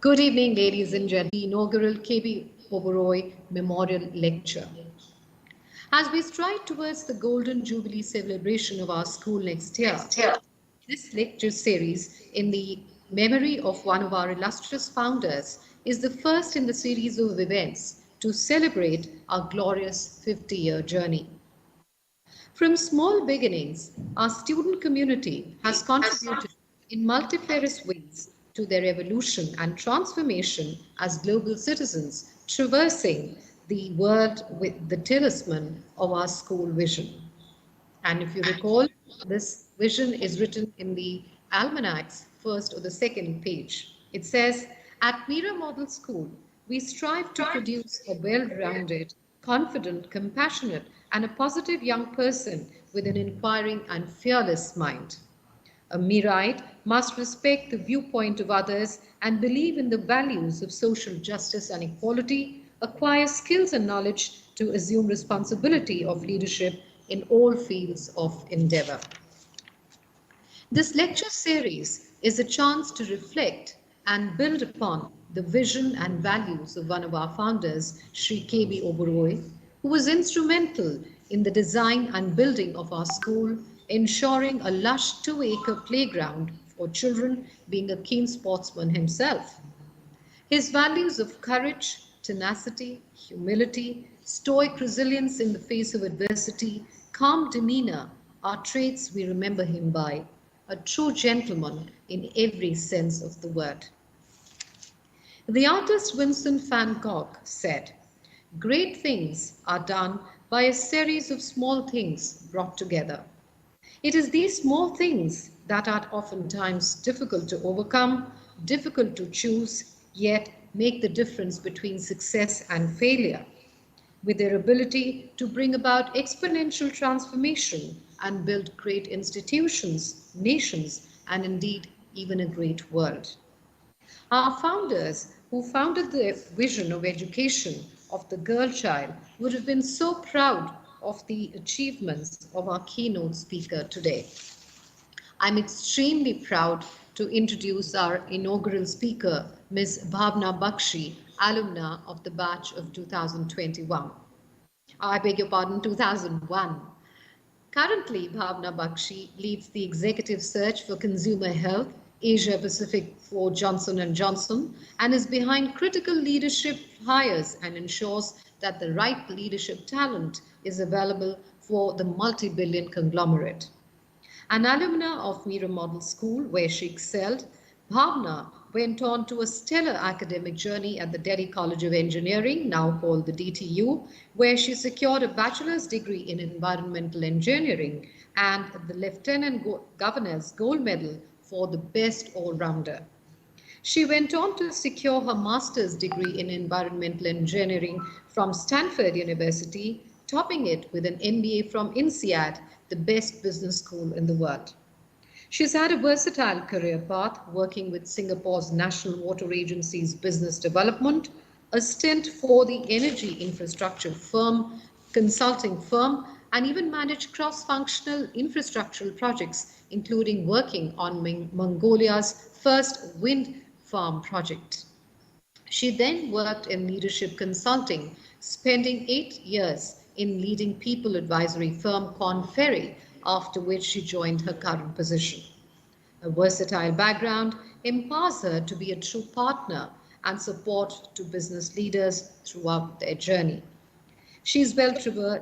Good evening, ladies and gentlemen. The inaugural KB Oberoi Memorial Lecture. As we strive towards the Golden Jubilee celebration of our school next year, this lecture series, in the memory of one of our illustrious founders, is the first in the series of events to celebrate our glorious 50-year journey. From small beginnings, our student community has contributed in multifarious ways to their evolution and transformation as global citizens, traversing the world with the talisman of our school vision. And if you recall, this vision is written in the almanac's first or the second page. It says, at Mira Model School, we strive to produce a well-rounded, confident, compassionate, and a positive young person with an inquiring and fearless mind. A Mirite must respect the viewpoint of others and believe in the values of social justice and equality, acquire skills and knowledge to assume responsibility of leadership in all fields of endeavor. This lecture series is a chance to reflect and build upon the vision and values of one of our founders, Shri K.B. Oberoi, who was instrumental in the design and building of our school, ensuring a lush 2-acre playground for children, being a keen sportsman himself. His values of courage, tenacity, humility, stoic resilience in the face of adversity, calm demeanor are traits we remember him by, a true gentleman in every sense of the word. The artist Vincent van Gogh said, great things are done by a series of small things brought together. It is these small things that are oftentimes difficult to overcome, difficult to choose, yet make the difference between success and failure. With their ability to bring about exponential transformation and build great institutions, nations, and indeed even a great world. Our founders, who founded the vision of education of the girl child, would have been so proud of the achievements of our keynote speaker today. I'm extremely proud to introduce our inaugural speaker, Ms. Bhawna Bakshi, alumna of the batch of 2021. I beg your pardon, 2001. Currently, Bhawna Bakshi leads the executive search for consumer health, Asia Pacific for Johnson & Johnson, and is behind critical leadership hires and ensures that the right leadership talent is available for the multi-billion conglomerate. An alumna of Mira Model School, where she excelled, Bhawna went on to a stellar academic journey at the Delhi College of Engineering, now called the DTU, where she secured a bachelor's degree in environmental engineering and the Lieutenant Governor's Gold Medal for the best all-rounder. She went on to secure her master's degree in environmental engineering from Stanford University, topping it with an MBA from INSEAD, the best business school in the world. She's had a versatile career path, working with Singapore's National Water Agency's business development, a stint for the energy infrastructure firm, consulting firm, and even managed cross-functional infrastructural projects, including working on Mongolia's first wind farm project. She then worked in leadership consulting, spending 8 years in leading people advisory firm Korn Ferry, after which she joined her current position. A versatile background empowers her to be a true partner and support to business leaders throughout their journey. She's well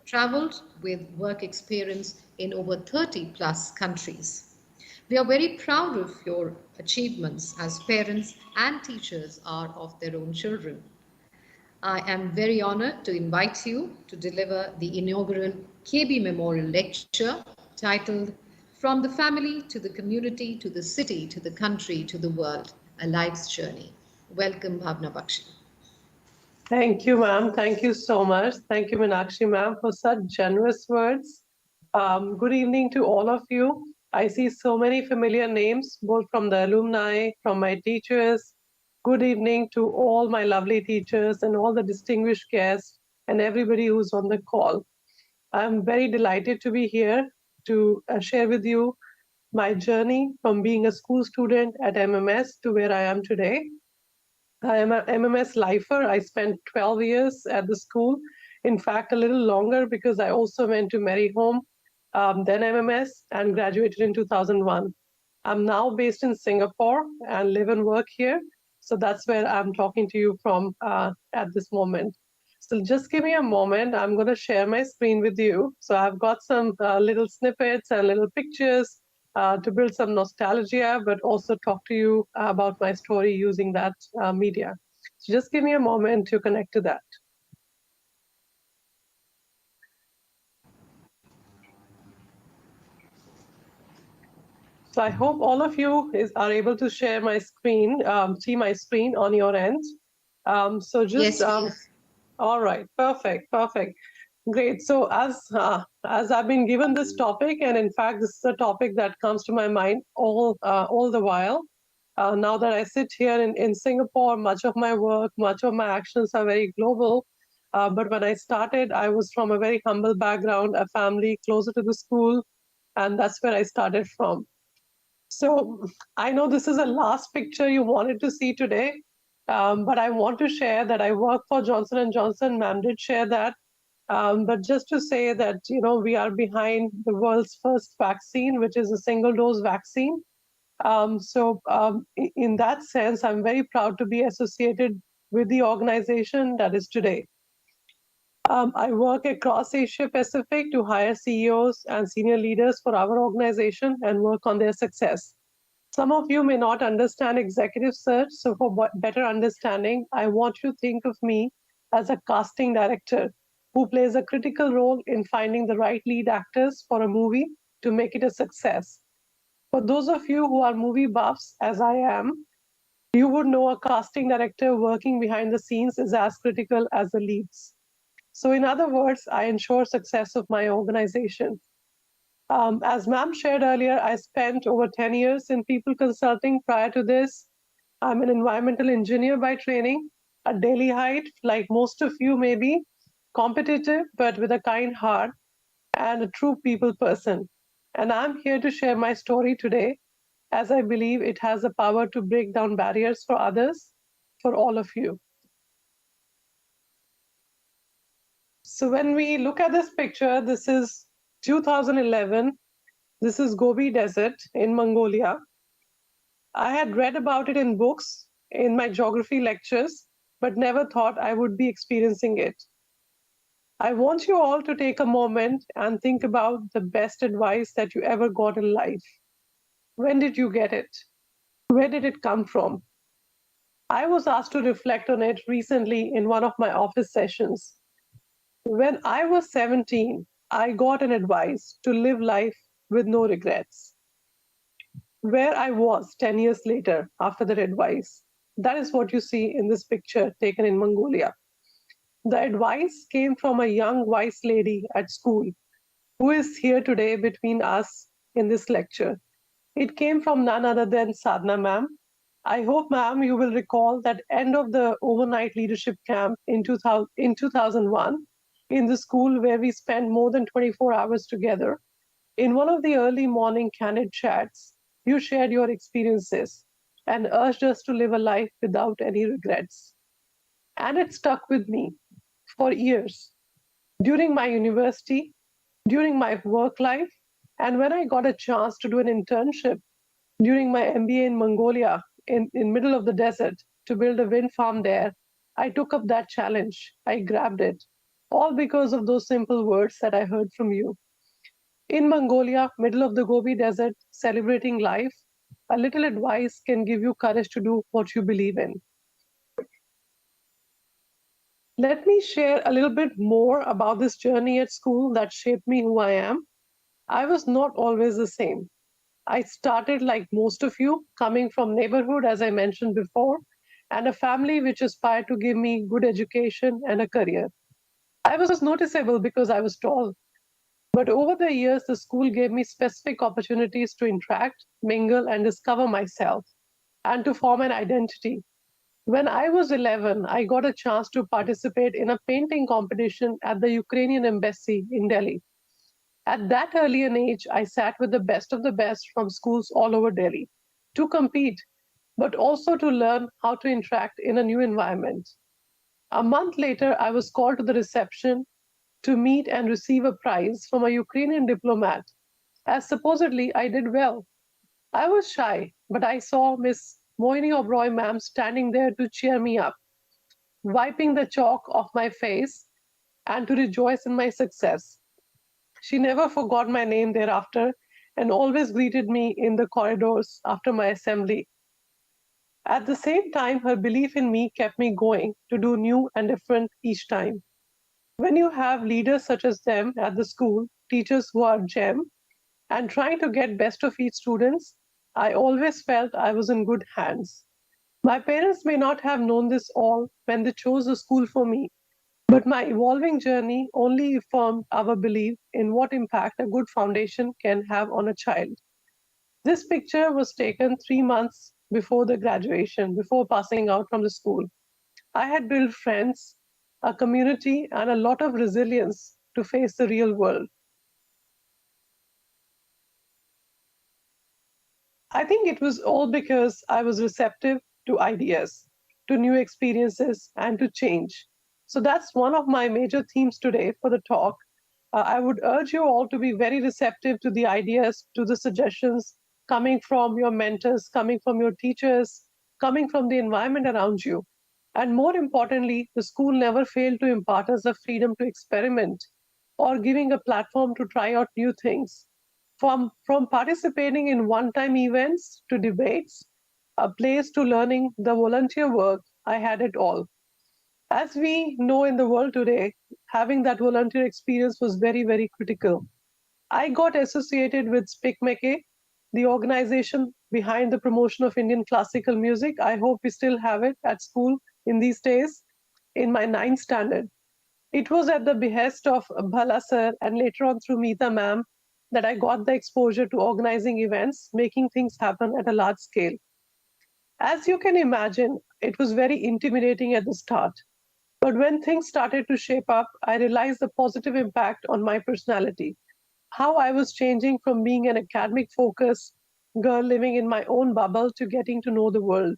traveled with work experience in over 30 plus countries. We are very proud of your achievements as parents and teachers are of their own children. I am very honored to invite you to deliver the inaugural KB Memorial Lecture titled From the Family to the Community to the City to the Country to the World, a Life's Journey. Welcome, Bhawna Bakshi. Thank you, ma'am. Thank you so much. Thank you, Meenakshi, ma'am, for such generous words. Good evening to all of you. I see so many familiar names, both from the alumni, from my teachers. Good evening to all my lovely teachers and all the distinguished guests and everybody who's on the call. I'm very delighted to be here to share with you my journey from being a school student at MMS to where I am today. I am a MMS lifer. I spent 12 years at the school. In fact, a little longer because I also went to Mary Home, then MMS, and graduated in 2001. I'm now based in Singapore and live and work here. So that's where I'm talking to you from at this moment. So just give me a moment. I'm going to share my screen with you. So I've got some little snippets and little pictures to build some nostalgia, but also talk to you about my story using that media. So just give me a moment to connect to that. So I hope all of you are able to share my screen, see my screen on your end. So just, Yes, please. all right, perfect, perfect. Great. So as I've been given this topic, and in fact, this is a topic that comes to my mind all the while. Now that I sit here in Singapore, much of my work, much of my actions are very global. But when I started, I was from a very humble background, a family closer to the school, and that's where I started from. So I know this is the last picture you wanted to see today, but I want to share that I work for Johnson and Johnson. Ma'am did share that, but just to say that we are behind the world's first vaccine, which is a single dose vaccine. In that sense, I'm very proud to be associated with the organization that is today. I work across Asia Pacific to hire CEOs and senior leaders for our organization and work on their success. Some of you may not understand executive search, so for better understanding, I want you to think of me as a casting director who plays a critical role in finding the right lead actors for a movie to make it a success. For those of you who are movie buffs, as I am, you would know a casting director working behind the scenes is as critical as the leads. So, in other words, I ensure success of my organization. As ma'am shared earlier, I spent over 10 years in people consulting. Prior to this, I'm an environmental engineer by training, a daily height, like most of you may be, competitive, but with a kind heart and a true people person. And I'm here to share my story today, as I believe it has the power to break down barriers for others, for all of you. So when we look at this picture, this is 2011. This is Gobi Desert in Mongolia. I had read about it in books, in my geography lectures, but never thought I would be experiencing it. I want you all to take a moment and think about the best advice that you ever got in life. When did you get it? Where did it come from? I was asked to reflect on it recently in one of my office sessions. When I was 17, I got an advice to live life with no regrets. Where I was 10 years later after that advice, that is what you see in this picture taken in Mongolia. The advice came from a young, wise lady at school who is here today between us in this lecture. It came from none other than Sadhna ma'am. I hope, ma'am, you will recall that end of the overnight leadership camp in 2001 in the school where we spent more than 24 hours together. In one of the early morning candid chats, you shared your experiences and urged us to live a life without any regrets. And it stuck with me for years. During my university, during my work life, and when I got a chance to do an internship during my MBA in Mongolia, in middle of the desert, to build a wind farm there, I took up that challenge. I grabbed it, all because of those simple words that I heard from you. In Mongolia, middle of the Gobi Desert, celebrating life, a little advice can give you courage to do what you believe in. Let me share a little bit more about this journey at school that shaped me who I am. I was not always the same. I started like most of you, coming from neighborhood, as I mentioned before, and a family which aspired to give me good education and a career. I was noticeable because I was tall. But over the years, the school gave me specific opportunities to interact, mingle, and discover myself, and to form an identity. When I was 11, I got a chance to participate in a painting competition at the Ukrainian embassy in Delhi. At that early an age, I sat with the best of the best from schools all over Delhi to compete. but also to learn how to interact in a new environment. A month later, I was called to the reception to meet and receive a prize from a Ukrainian diplomat, as supposedly I did well. I was shy, but I saw Miss Moini Oberoi ma'am standing there to cheer me up, wiping the chalk off my face and to rejoice in my success. She never forgot my name thereafter and always greeted me in the corridors after my assembly. At the same time, her belief in me kept me going to do new and different each time. When you have leaders such as them at the school, teachers who are gem, and trying to get best of each students, I always felt I was in good hands. My parents may not have known this all when they chose a school for me, but my evolving journey only affirmed our belief in what impact a good foundation can have on a child. This picture was taken 3 months before the graduation, before passing out from the school. I had built friends, a community, and a lot of resilience to face the real world. I think it was all because I was receptive to ideas, to new experiences, and to change. So that's one of my major themes today for the talk. I would urge you all to be very receptive to the ideas, to the suggestions coming from your mentors, coming from your teachers, coming from the environment around you. And more importantly, the school never failed to impart us the freedom to experiment or giving a platform to try out new things. From participating in one-time events to debates, a place to learning the volunteer work, I had it all. As we know in the world today, having that volunteer experience was very, very critical. I got associated with SPICMECE, the organization behind the promotion of Indian classical music. I hope we still have it at school in these days, in my ninth standard. It was at the behest of Bhala sir and later on through Meeta ma'am that I got the exposure to organizing events, making things happen at a large scale. As you can imagine, it was very intimidating at the start. But when things started to shape up, I realized the positive impact on my personality, how I was changing from being an academic focused girl living in my own bubble to getting to know the world.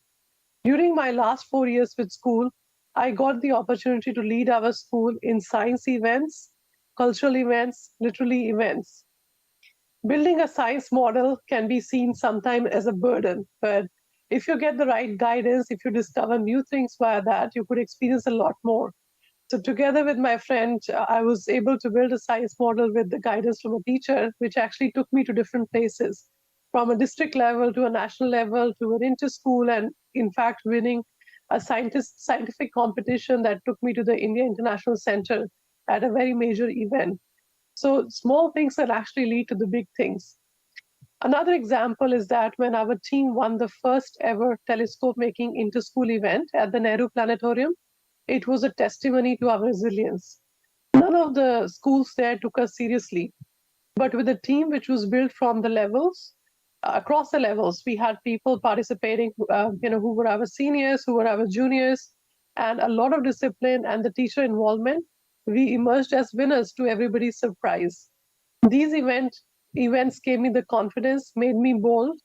During my last 4 years with school, I got the opportunity to lead our school in science events, cultural events, literary events. Building a science model can be seen sometimes as a burden, but if you get the right guidance, if you discover new things via that, you could experience a lot more. So together with my friend, I was able to build a science model with the guidance from a teacher, which actually took me to different places, from a district level to a national level to an inter-school, and in fact, winning a scientific competition that took me to the India International Center at a very major event. So small things that actually lead to the big things. Another example is that when our team won the first ever telescope making inter-school event at the Nehru Planetarium, it was a testimony to our resilience. None of the schools there took us seriously, but with a team which was built from the levels, across the levels, we had people participating, who were our seniors, who were our juniors, and a lot of discipline and the teacher involvement. We emerged as winners to everybody's surprise. These events gave me the confidence, made me bold,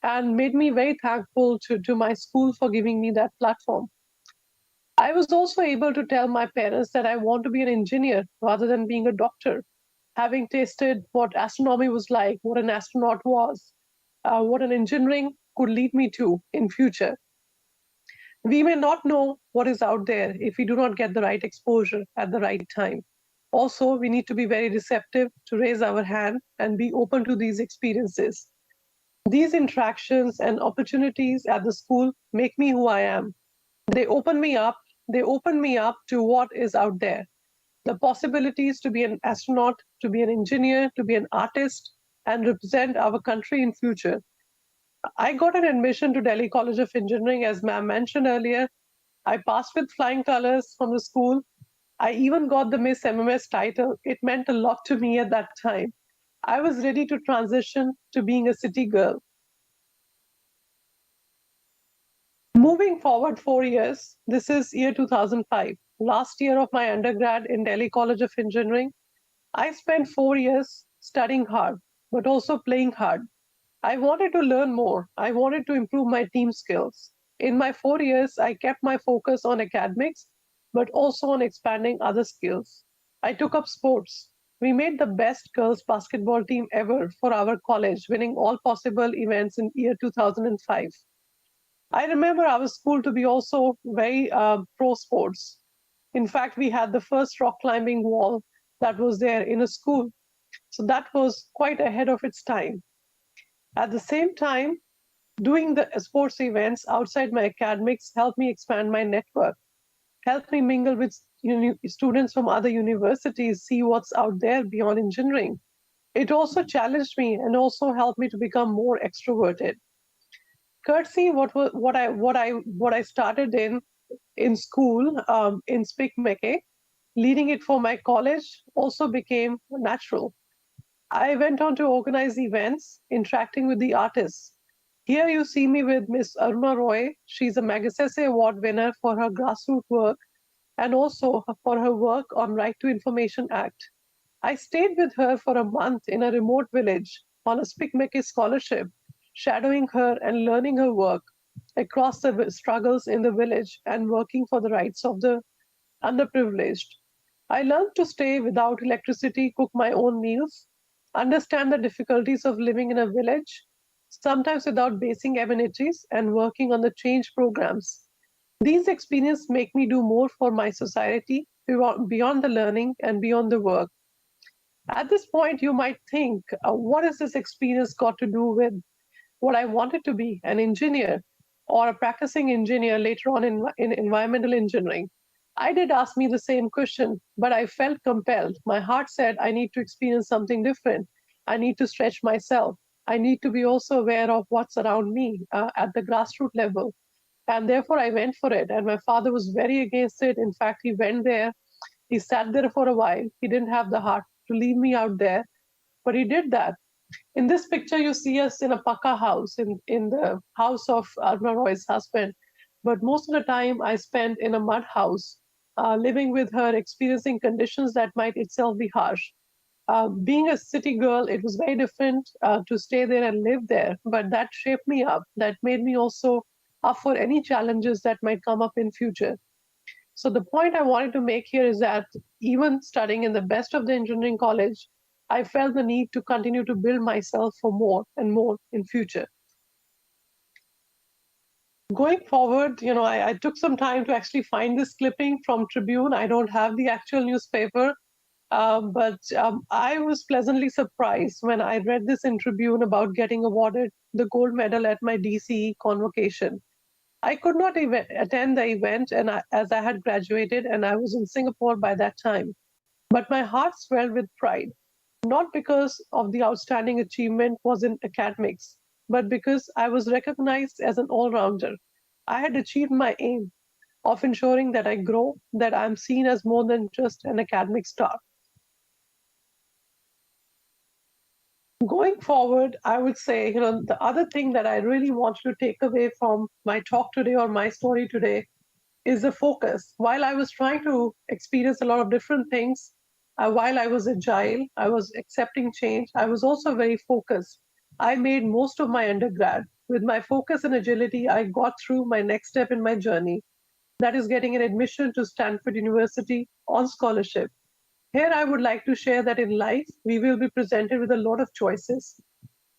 and made me very thankful to my school for giving me that platform. I was also able to tell my parents that I want to be an engineer rather than being a doctor, having tasted what astronomy was like, what an astronaut was, what an engineering could lead me to in future. We may not know what is out there if we do not get the right exposure at the right time. Also, we need to be very receptive to raise our hand and be open to these experiences. These interactions and opportunities at the school make me who I am. They open me up. They open me up to what is out there. The possibilities to be an astronaut, to be an engineer, to be an artist, and represent our country in future. I got an admission to Delhi College of Engineering, as ma'am mentioned earlier. I passed with flying colors from the school. I even got the Miss MMS title. It meant a lot to me at that time. I was ready to transition to being a city girl. Moving forward 4 years, this is year 2005, last year of my undergrad in Delhi College of Engineering. I spent 4 years studying hard, but also playing hard. I wanted to learn more. I wanted to improve my team skills. In my 4 years, I kept my focus on academics, but also on expanding other skills. I took up sports. We made the best girls basketball team ever for our college, winning all possible events in year 2005. I remember our school to be also very pro sports. In fact, we had the first rock climbing wall that was there in a school. So that was quite ahead of its time. At the same time, doing the sports events outside my academics helped me expand my network, helped me mingle with students from other universities, see what's out there beyond engineering. It also challenged me and also helped me to become more extroverted. Courtesy, what I started in school in Spikmeke, leading it for my college also became natural. I went on to organize events, interacting with the artists. Here you see me with Miss Aruna Roy. She's a Magsaysay Award winner for her grassroots work and also for her work on Right to Information Act. I stayed with her for a month in a remote village on a Spikmeke scholarship, shadowing her and learning her work across the struggles in the village and working for the rights of the underprivileged. I learned to stay without electricity, cook my own meals, understand the difficulties of living in a village, sometimes without basic amenities, and working on the change programs. These experiences make me do more for my society beyond the learning and beyond the work. At this point, you might think, what has this experience got to do with what I wanted to be, an engineer or a practicing engineer later on in environmental engineering? I did ask me the same question, but I felt compelled. My heart said, I need to experience something different. I need to stretch myself. I need to be also aware of what's around me at the grassroots level. And therefore, I went for it. And my father was very against it. In fact, he went there. He sat there for a while. He didn't have the heart to leave me out there, but he did that. In this picture, you see us in a Paka house, in the house of Aruna Roy's husband. But most of the time, I spent in a mud house, living with her, experiencing conditions that might itself be harsh. Being a city girl, it was very different to stay there and live there, but that shaped me up. That made me also up for any challenges that might come up in future. So the point I wanted to make here is that even studying in the best of the engineering college, I felt the need to continue to build myself for more and more in future. Going forward, I took some time to actually find this clipping from Tribune. I don't have the actual newspaper, but I was pleasantly surprised when I read this in Tribune about getting awarded the gold medal at my DCE convocation. I could not even attend the event, and as I had graduated and I was in Singapore by that time. But my heart swelled with pride, not because of the outstanding achievement was in academics, but because I was recognized as an all-rounder. I had achieved my aim of ensuring that I grow, that I'm seen as more than just an academic star. Going forward, I would say, the other thing that I really want you to take away from my talk today or my story today is the focus. While I was trying to experience a lot of different things, while I was agile, I was accepting change, I was also very focused. I made most of my undergrad. With my focus and agility, I got through my next step in my journey. That is getting an admission to Stanford University on scholarship. Here, I would like to share that in life, we will be presented with a lot of choices,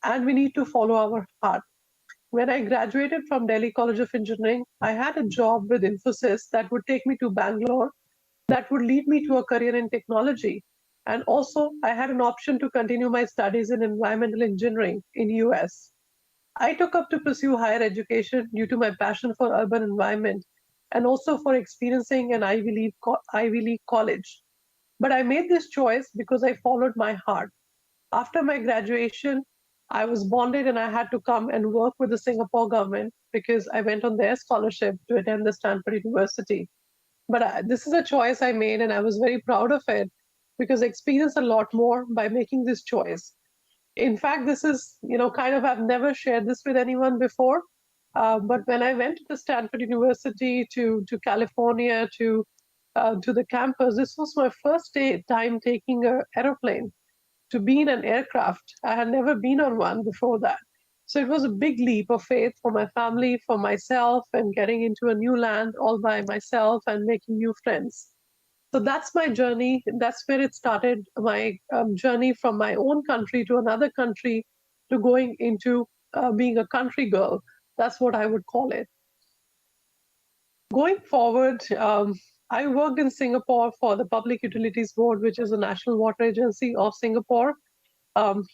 and we need to follow our heart. When I graduated from Delhi College of Engineering, I had a job with Infosys that would take me to Bangalore, that would lead me to a career in technology. And also, I had an option to continue my studies in environmental engineering in US. I took up to pursue higher education due to my passion for urban environment and also for experiencing an Ivy League college. But I made this choice because I followed my heart. After my graduation, I was bonded and I had to come and work with the Singapore government because I went on their scholarship to attend the Stanford University. But this is a choice I made and I was very proud of it because I experienced a lot more by making this choice. In fact, this is, kind of, I've never shared this with anyone before. But when I went to the Stanford University, to California, to the campus, this was my first time taking an aeroplane to be in an aircraft. I had never been on one before that. So it was a big leap of faith for my family, for myself, and getting into a new land all by myself and making new friends. So that's my journey. That's where it started, my journey from my own country to another country to going into being a country girl. That's what I would call it. Going forward, I worked in Singapore for the Public Utilities Board, which is the national water agency of Singapore.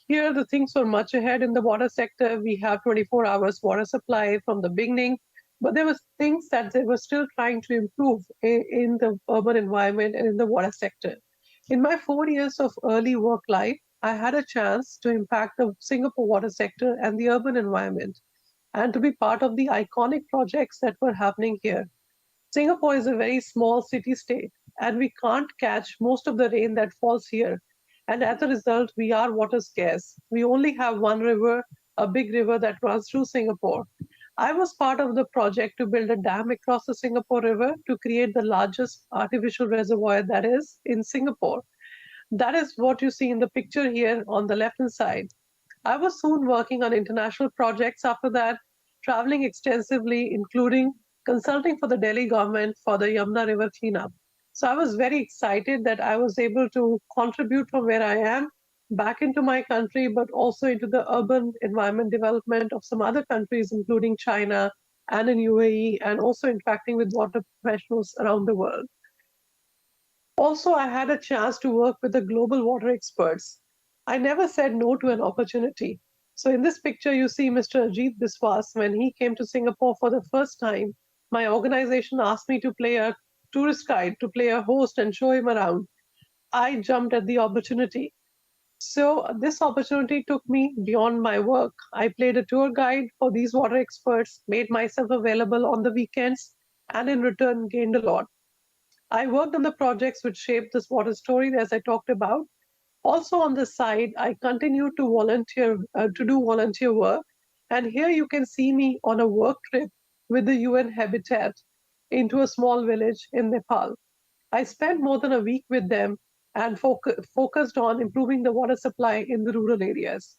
Here, the things were much ahead in the water sector. We have 24 hours water supply from the beginning, but there was things that they were still trying to improve in the urban environment and in the water sector. In my 4 years of early work life, I had a chance to impact the Singapore water sector and the urban environment, and to be part of the iconic projects that were happening here. Singapore is a very small city state, and we can't catch most of the rain that falls here. And as a result, we are water scarce. We only have one river, a big river that runs through Singapore. I was part of the project to build a dam across the Singapore River to create the largest artificial reservoir that is in Singapore. That is what you see in the picture here on the left hand side. I was soon working on international projects after that, traveling extensively, including consulting for the Delhi government for the Yamuna River cleanup. So I was very excited that I was able to contribute from where I am back into my country, but also into the urban environment development of some other countries, including China and in UAE, and also interacting with water professionals around the world. Also, I had a chance to work with the global water experts. I never said no to an opportunity. So, in this picture, you see Mr. Ajit Biswas. When he came to Singapore for the first time, my organization asked me to play a tourist guide, to play a host and show him around. I jumped at the opportunity. So, this opportunity took me beyond my work. I played a tour guide for these water experts, made myself available on the weekends, and in return, gained a lot. I worked on the projects which shaped this water story, as I talked about. Also on the side, I continue to volunteer to do volunteer work. And here you can see me on a work trip with the UN Habitat into a small village in Nepal. I spent more than a week with them and focused on improving the water supply in the rural areas.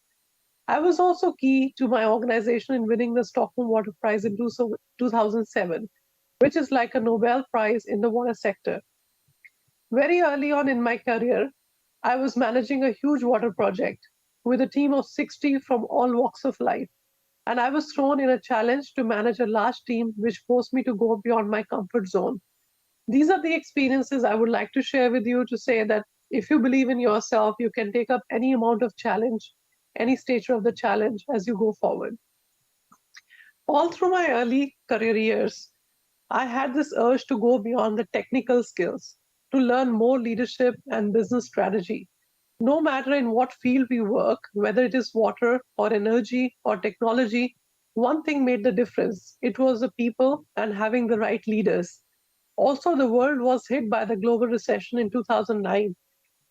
I was also key to my organization in winning the Stockholm Water Prize in 2007, which is like a Nobel Prize in the water sector. Very early on in my career, I was managing a huge water project with a team of 60 from all walks of life. And I was thrown in a challenge to manage a large team, which forced me to go beyond my comfort zone. These are the experiences I would like to share with you to say that if you believe in yourself, you can take up any amount of challenge, any stage of the challenge as you go forward. All through my early career years, I had this urge to go beyond the technical skills, to learn more leadership and business strategy. No matter in what field we work, whether it is water or energy or technology, one thing made the difference. It was the people and having the right leaders. Also, the world was hit by the global recession in 2009.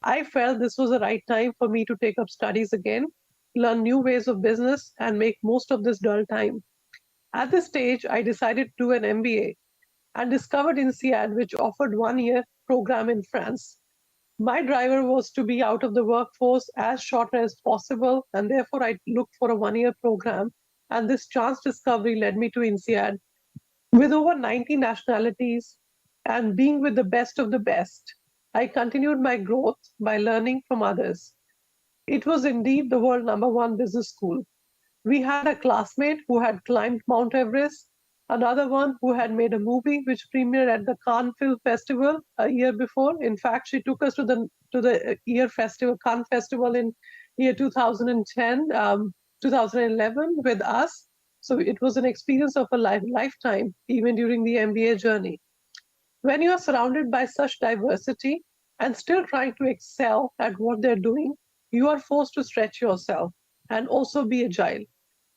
I felt this was the right time for me to take up studies again, learn new ways of business, and make most of this dull time. At this stage, I decided to do an MBA and discovered INSEAD, which offered 1 year program in France. My driver was to be out of the workforce as short as possible, and therefore I looked for a 1 year program. And this chance discovery led me to INSEAD with over 90 nationalities and being with the best of the best. I continued my growth by learning from others. It was indeed the world number one business school. We had a classmate who had climbed Mount Everest, another one who had made a movie which premiered at the Cannes Film Festival a year before. In fact, she took us to the year festival, Cannes Festival in year 2010, 2011 with us. So it was an experience of a lifetime, even during the MBA journey. When you are surrounded by such diversity and still trying to excel at what they're doing, you are forced to stretch yourself and also be agile.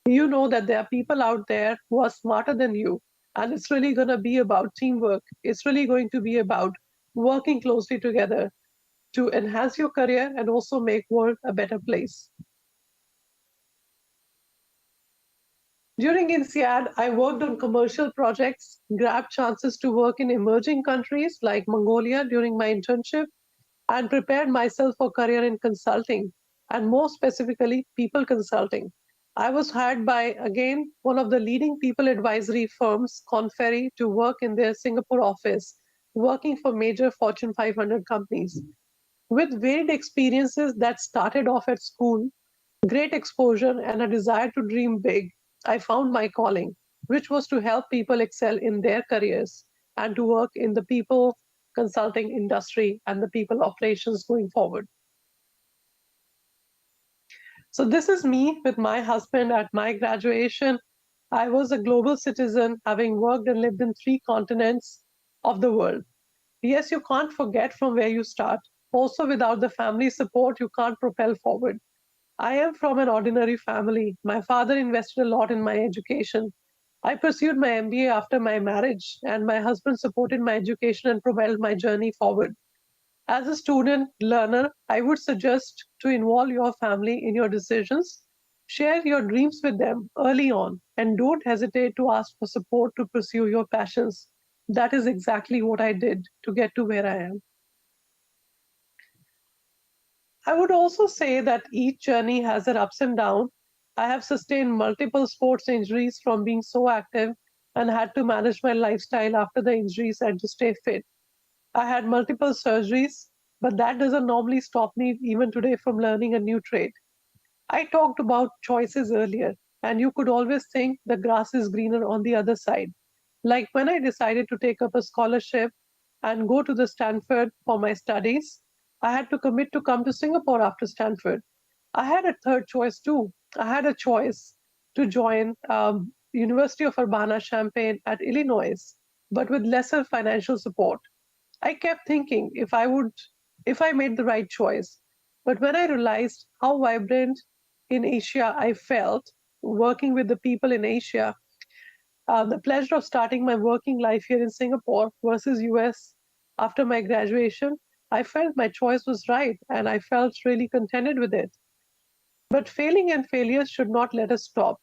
You know that there are people out there who are smarter than you, and it's really going to be about teamwork. It's really going to be about working closely together to enhance your career and also make world a better place. During INSEAD, I worked on commercial projects, grabbed chances to work in emerging countries like Mongolia during my internship, and prepared myself for career in consulting, and more specifically, people consulting. I was hired by, again, one of the leading people advisory firms, Conferry, to work in their Singapore office, working for major Fortune 500 companies. With varied experiences that started off at school, great exposure, and a desire to dream big, I found my calling, which was to help people excel in their careers and to work in the people consulting industry and the people operations going forward. So, this is me with my husband at my graduation. I was a global citizen, having worked and lived in 3 continents of the world. Yes, you can't forget from where you start. Also, without the family support, you can't propel forward. I am from an ordinary family. My father invested a lot in my education. I pursued my MBA after my marriage, and my husband supported my education and propelled my journey forward. As a student learner, I would suggest to involve your family in your decisions. Share your dreams with them early on, and don't hesitate to ask for support to pursue your passions. That is exactly what I did to get to where I am. I would also say that each journey has their ups and downs. I have sustained multiple sports injuries from being so active and had to manage my lifestyle after the injuries and to stay fit. I had multiple surgeries, but that doesn't normally stop me even today from learning a new trade. I talked about choices earlier, and you could always think the grass is greener on the other side. Like when I decided to take up a scholarship and go to the Stanford for my studies, I had to commit to come to Singapore after Stanford. I had a third choice too. I had a choice to join University of Urbana-Champaign at Illinois, but with lesser financial support. I kept thinking if I made the right choice. But when I realized how vibrant in Asia I felt, working with the people in Asia, the pleasure of starting my working life here in Singapore versus US after my graduation, I felt my choice was right and I felt really contented with it. But failing and failures should not let us stop.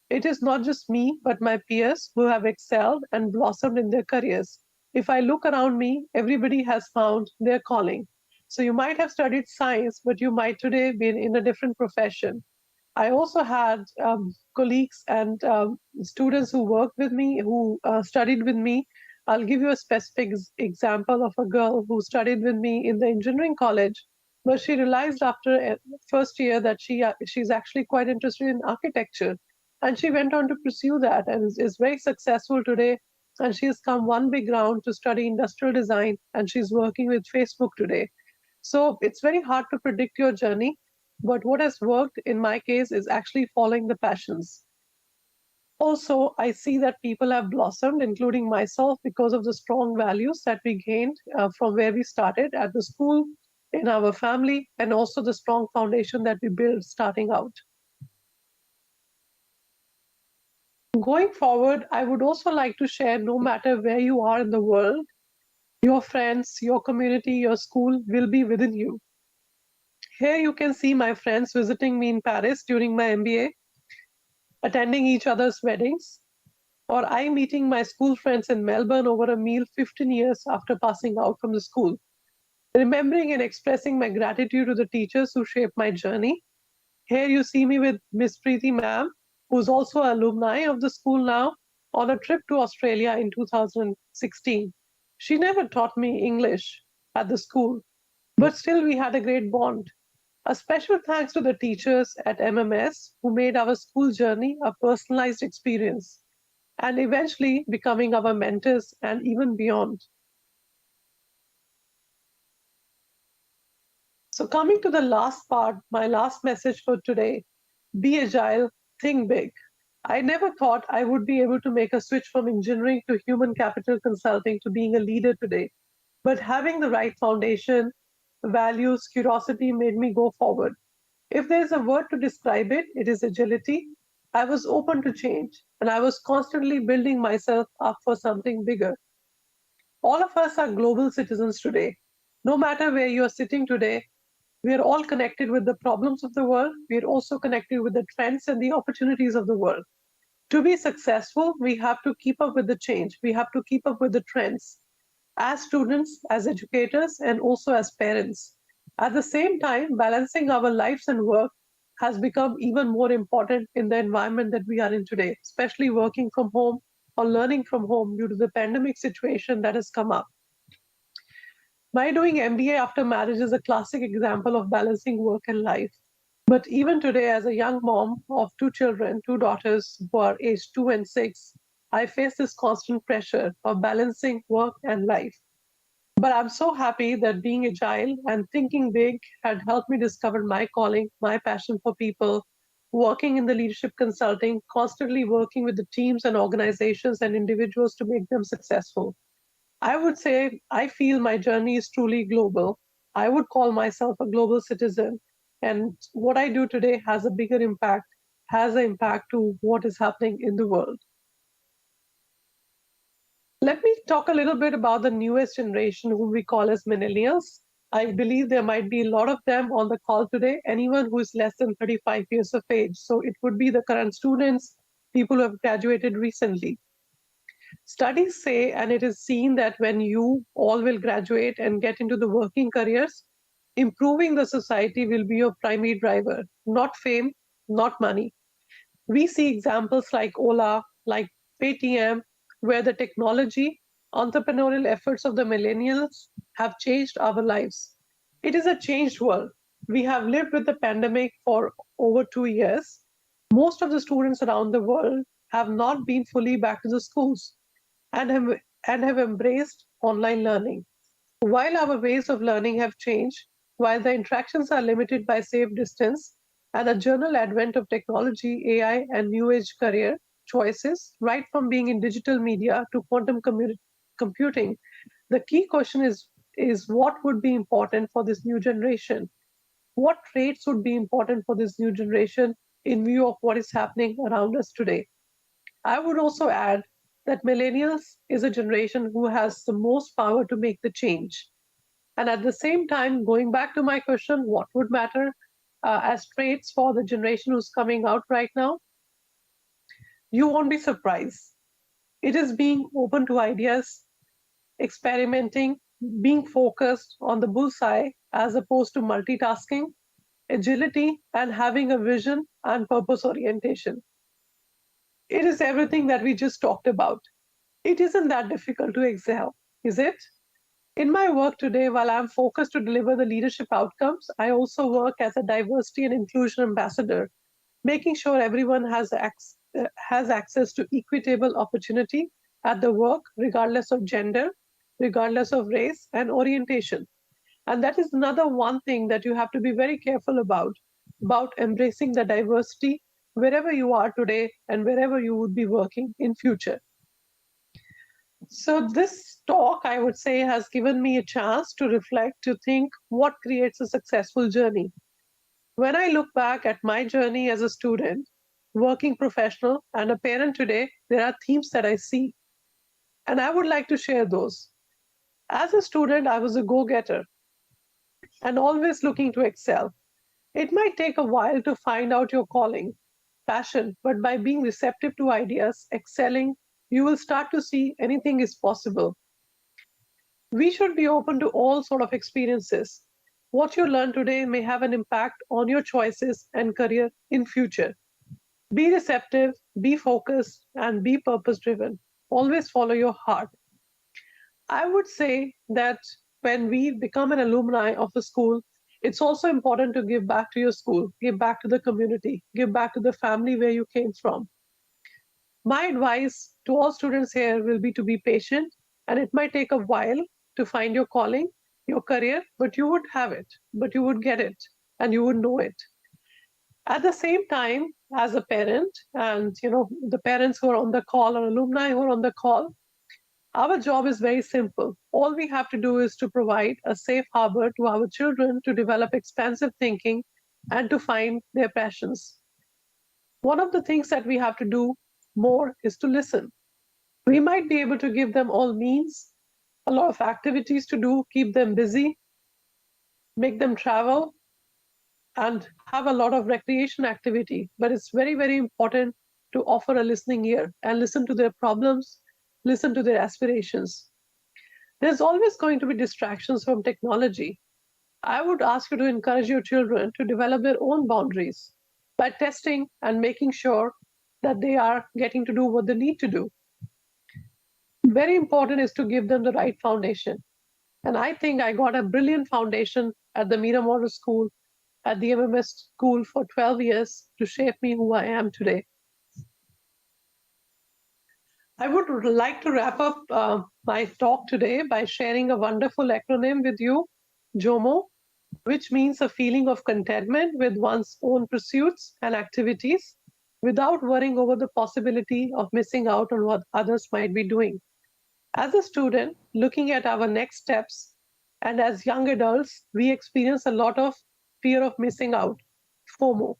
It is not just me, but my peers who have excelled and blossomed in their careers. If I look around me, everybody has found their calling. So you might have studied science, but you might today be in a different profession. I also had colleagues and students who worked with me, who studied with me. I'll give you a specific example of a girl who studied with me in the engineering college, but she realized after first year that she's actually quite interested in architecture, and she went on to pursue that and is very successful today. And she has come one big round to study industrial design, and she's working with Facebook today. So it's very hard to predict your journey, but what has worked in my case is actually following the passions. Also, I see that people have blossomed, including myself, because of the strong values that we gained from where we started at the school, in our family, and also the strong foundation that we built starting out. Going forward, I would also like to share no matter where you are in the world, your friends, your community, your school will be within you. Here you can see my friends visiting me in Paris during my MBA, attending each other's weddings, or I meeting my school friends in Melbourne over a meal 15 years after passing out from the school. Remembering and expressing my gratitude to the teachers who shaped my journey. Here you see me with Miss Preeti ma'am, who's also an alumni of the school now, on a trip to Australia in 2016. She never taught me English at the school, but still we had a great bond. A special thanks to the teachers at MMS who made our school journey a personalized experience and eventually becoming our mentors and even beyond. So, coming to the last part, my last message for today: be agile, think big. I never thought I would be able to make a switch from engineering to human capital consulting to being a leader today. But having the right foundation, values, curiosity made me go forward. If there's a word to describe it, it is agility. I was open to change and I was constantly building myself up for something bigger. All of us are global citizens today. No matter where you are sitting today, we are all connected with the problems of the world. We are also connected with the trends and the opportunities of the world. To be successful, we have to keep up with the change. We have to keep up with the trends as students, as educators, and also as parents. At the same time, balancing our lives and work has become even more important in the environment that we are in today, especially working from home or learning from home due to the pandemic situation that has come up. My doing MBA after marriage is a classic example of balancing work and life. But even today, as a young mom of two children, two daughters who are aged 2 and 6, I face this constant pressure of balancing work and life. But I'm so happy that being agile and thinking big had helped me discover my calling, my passion for people, working in the leadership consulting, constantly working with the teams and organizations and individuals to make them successful. I would say I feel my journey is truly global. I would call myself a global citizen. And what I do today has a bigger impact, has an impact to what is happening in the world. Let me talk a little bit about the newest generation, whom we call as millennials. I believe there might be a lot of them on the call today, anyone who is less than 35 years of age. So it would be the current students, people who have graduated recently. Studies say, and it is seen that when you all will graduate and get into the working careers, improving the society will be your primary driver, not fame, not money. We see examples like Ola, like Paytm, where the technology, entrepreneurial efforts of the millennials have changed our lives. It is a changed world. We have lived with the pandemic for over 2 years. Most of the students around the world have not been fully back to the schools and have embraced online learning. While our ways of learning have changed, while the interactions are limited by safe distance, and the general advent of technology, AI, and new age career choices, right from being in digital media to computing, the key question is what would be important for this new generation? What traits would be important for this new generation in view of what is happening around us today? I would also add that millennials is a generation who has the most power to make the change. And at the same time, going back to my question, what would matter as traits for the generation who's coming out right now? You won't be surprised. It is being open to ideas, experimenting, being focused on the bullseye as opposed to multitasking, agility, and having a vision and purpose orientation. It is everything that we just talked about. It isn't that difficult to excel, is it? In my work today, while I'm focused to deliver the leadership outcomes, I also work as a diversity and inclusion ambassador, making sure everyone has access to equitable opportunity at the work, regardless of gender, regardless of race and orientation. And that is another one thing that you have to be very careful about embracing the diversity wherever you are today and wherever you would be working in future. So this talk, I would say, has given me a chance to reflect, to think what creates a successful journey. When I look back at my journey as a student, working professional, and a parent today, there are themes that I see, and I would like to share those. As a student, I was a go-getter and always looking to excel. It might take a while to find out your calling, passion, but by being receptive to ideas, excelling, you will start to see anything is possible. We should be open to all sort of experiences. What you learn today may have an impact on your choices and career in future. Be receptive, be focused, and be purpose driven. Always follow your heart. I would say that when we become an alumni of a school, it's also important to give back to your school, give back to the community, give back to the family where you came from. My advice to all students here will be to be patient, and it might take a while to find your calling, your career, but you would have it, but you would get it, and you would know it. At the same time, as a parent, and the parents who are on the call or alumni who are on the call, our job is very simple. All we have to do is to provide a safe harbor to our children to develop expansive thinking and to find their passions. One of the things that we have to do more is to listen. We might be able to give them all means, a lot of activities to do, keep them busy, make them travel, and have a lot of recreation activity. But it's very, very important to offer a listening ear and listen to their problems, listen to their aspirations. There's always going to be distractions from technology. I would ask you to encourage your children to develop their own boundaries. by testing and making sure that they are getting to do what they need to do. Very important is to give them the right foundation. And I think I got a brilliant foundation at the Mira Model School, at the MMS school for 12 years to shape me who I am today. I would like to wrap up my talk today by sharing a wonderful acronym with you, JOMO, which means a feeling of contentment with one's own pursuits and activities without worrying over the possibility of missing out on what others might be doing. As a student, looking at our next steps, and as young adults, we experience a lot of fear of missing out, FOMO.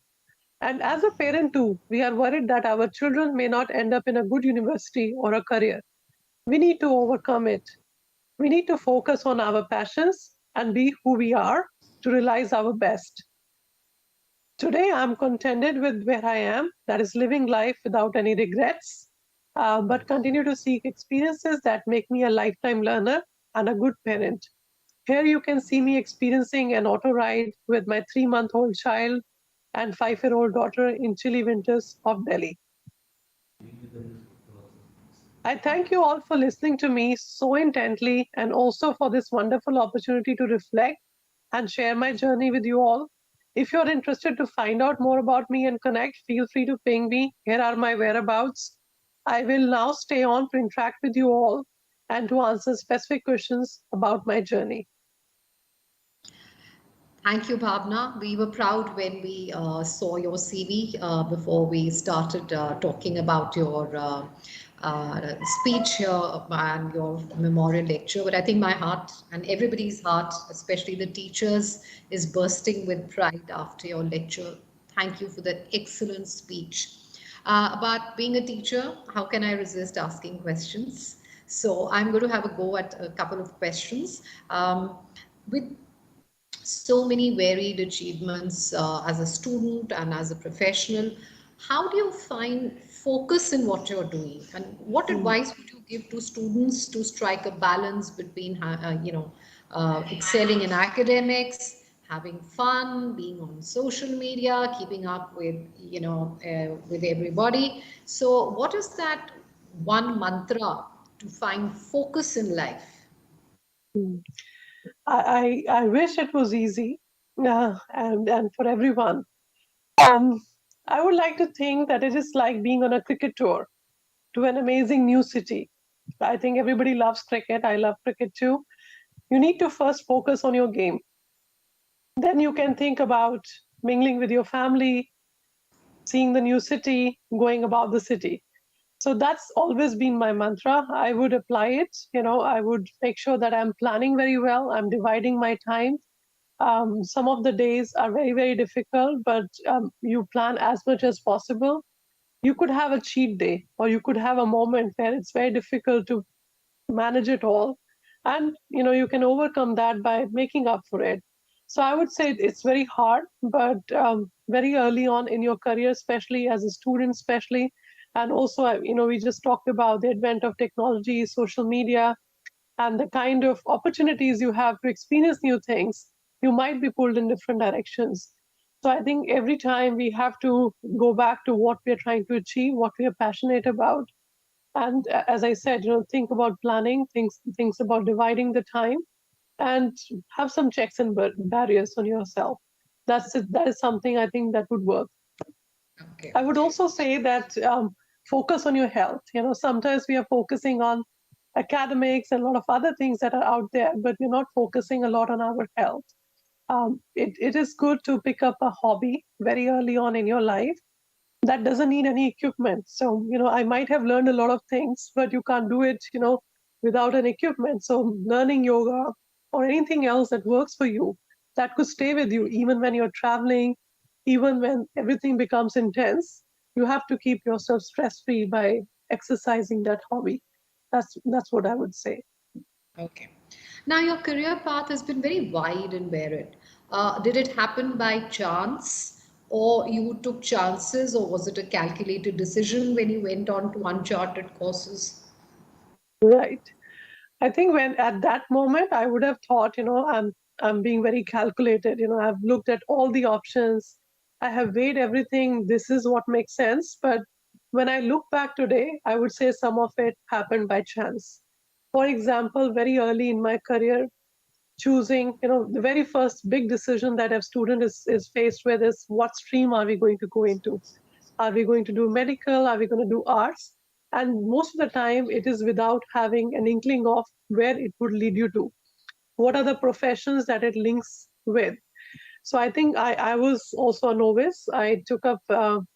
And as a parent, too, we are worried that our children may not end up in a good university or a career. We need to overcome it. We need to focus on our passions and be who we are to realize our best. Today, I'm contented with where I am, that is living life without any regrets, but continue to seek experiences that make me a lifetime learner and a good parent. Here you can see me experiencing an auto ride with my 3-month-old child and 5-year-old daughter in chilly winters of Delhi. I thank you all for listening to me so intently and also for this wonderful opportunity to reflect and share my journey with you all. If you're interested to find out more about me and connect, feel free to ping me. Here are my whereabouts. I will now stay on to interact with you all and to answer specific questions about my journey. Thank you, Bhavna. We were proud when we saw your CV before we started talking about your speech here and your memorial lecture. But I think my heart and everybody's heart, especially the teachers, is bursting with pride after your lecture. Thank you for that excellent speech. About being a teacher, how can I resist asking questions? So I'm going to have a go at a couple of questions. With so many varied achievements as a student and as a professional, how do you find focus in what you're doing, and what advice would you give to students to strike a balance between excelling in academics, having fun, being on social media, keeping up with with everybody? So what is that one mantra to find focus in life? Hmm. I wish it was easy and for everyone. Um, I would like to think that it is like being on a cricket tour to an amazing new city. I think everybody loves cricket. I love cricket too. You need to first focus on your game. Then you can think about mingling with your family, seeing the new city, going about the city. So that's always been my mantra. I would apply it. I would make sure that I'm planning very well. I'm dividing my time. Some of the days are very, very difficult, but you plan as much as possible. You could have a cheat day, or you could have a moment where it's very difficult to manage it all, and you can overcome that by making up for it. So I would say it's very hard, but very early on in your career, especially as a student, especially, and also we just talked about the advent of technology, social media, and the kind of opportunities you have to experience new things, you might be pulled in different directions. So I think every time we have to go back to what we're trying to achieve, what we are passionate about. And as I said, think about planning, things about dividing the time, and have some checks and barriers on yourself. That's it. That is something I think that would work. Okay. I would also say that focus on your health. Sometimes we are focusing on academics and a lot of other things that are out there, but we're not focusing a lot on our health. It is good to pick up a hobby very early on in your life that doesn't need any equipment. So, I might have learned a lot of things, but you can't do it, without an equipment. So, learning yoga or anything else that works for you that could stay with you even when you're traveling, even when everything becomes intense, you have to keep yourself stress free by exercising that hobby. That's what I would say. Okay. Now, your career path has been very wide and varied. Did it happen by chance, or you took chances, or was it a calculated decision when you went on to uncharted courses? Right. I think when at that moment I would have thought, I'm being very calculated. I've looked at all the options. I have weighed everything. This is what makes sense. But when I look back today, I would say some of it happened by chance. For example, very early in my career, choosing, the very first big decision that a student is faced with is what stream are we going to go into? Are we going to do medical? Are we going to do arts? And most of the time, it is without having an inkling of where it would lead you to. What are the professions that it links with? So I think I was also a novice. I took up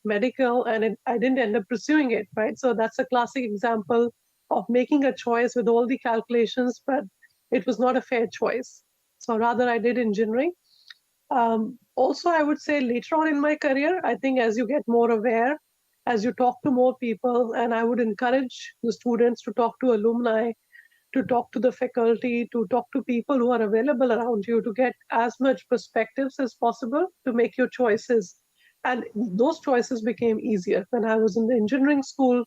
medical and I didn't end up pursuing it, right? So that's a classic example of making a choice with all the calculations, but it was not a fair choice. So rather, I did engineering. Also, I would say later on in my career, I think as you get more aware, as you talk to more people, and I would encourage the students to talk to alumni, to talk to the faculty, to talk to people who are available around you to get as much perspectives as possible to make your choices. And those choices became easier when I was in the engineering school,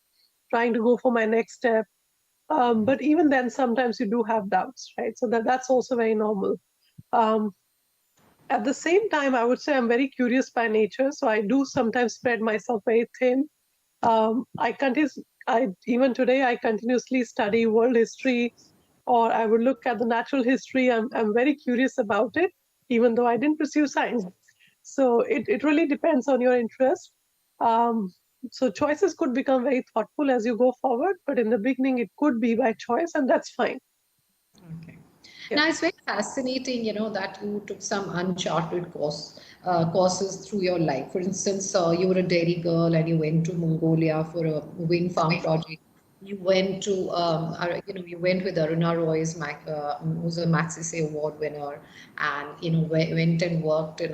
trying to go for my next step. But even then, sometimes you do have doubts, right? So that's also very normal. Um, at the same time, I would say I'm very curious by nature, so I do sometimes spread myself very thin. I continue, even today, I continuously study world history, or I would look at the natural history. I'm very curious about it, even though I didn't pursue science. So it really depends on your interest. Um, so choices could become very thoughtful as you go forward, but in the beginning, it could be by choice, and that's fine. Okay. Yeah. Now it's very fascinating, that you took some uncharted courses through your life. For instance, you were a dairy girl and you went to Mongolia for a wind farm project. You went to, you went with Aruna Roy's, who's a Maxise Award winner, and went and worked in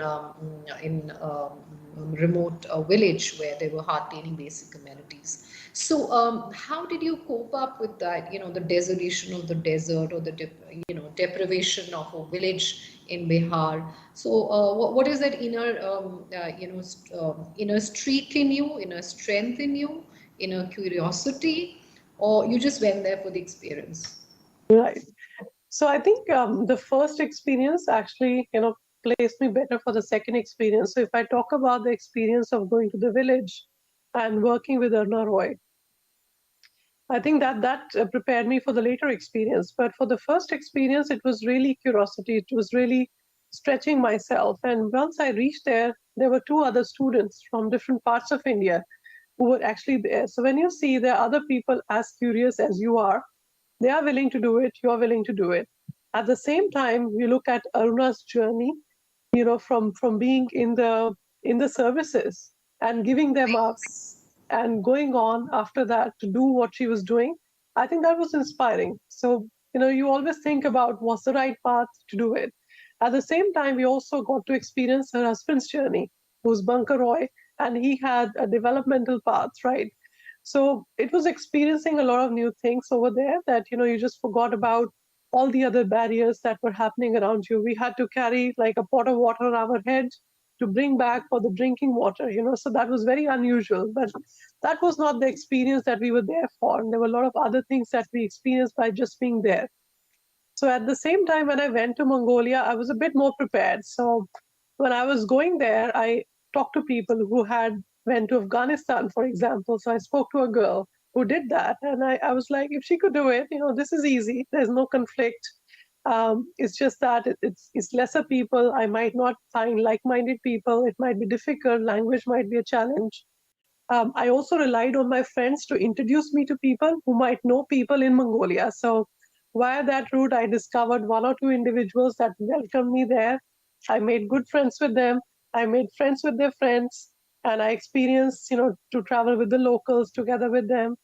remote village where there were hardly any basic amenities. So, how did you cope up with that? The desolation of the desert, or the deprivation of a village in Bihar. So, what is that inner streak in you, inner strength in you, inner curiosity, or you just went there for the experience? Right. So I think the first experience actually, placed me better for the second experience. So if I talk about the experience of going to the village and working with Arna Roy, I think that prepared me for the later experience. But for the first experience, it was really curiosity. It was really stretching myself. And once I reached there, there were two other students from different parts of India who were actually there. So when you see there are other people as curious as you are, they are willing to do it, you are willing to do it. At the same time, you look at Aruna's journey, from being in the services and giving them up and going on after that to do what she was doing. I think that was inspiring. So, you always think about what's the right path to do it. At the same time, we also got to experience her husband's journey, who's Bunker Roy, and he had a developmental path, right? So it was experiencing a lot of new things over there that, you just forgot about all the other barriers that were happening around you. We had to carry like a pot of water on our head to bring back for the drinking water, so that was very unusual. But that was not the experience that we were there for. And there were a lot of other things that we experienced by just being there. So at the same time, when I went to Mongolia, I was a bit more prepared. So when I was going there, I talked to people who had went to Afghanistan, for example. So I spoke to a girl who did that, and I was like, if she could do it, this is easy. There's no conflict. It's just that it's lesser people. I might not find like-minded people. It might be difficult. Language might be a challenge. I also relied on my friends to introduce me to people who might know people in Mongolia. So via that route, I discovered one or two individuals that welcomed me there. I made good friends with them. I made friends with their friends, and I experienced, to travel with the locals together with them.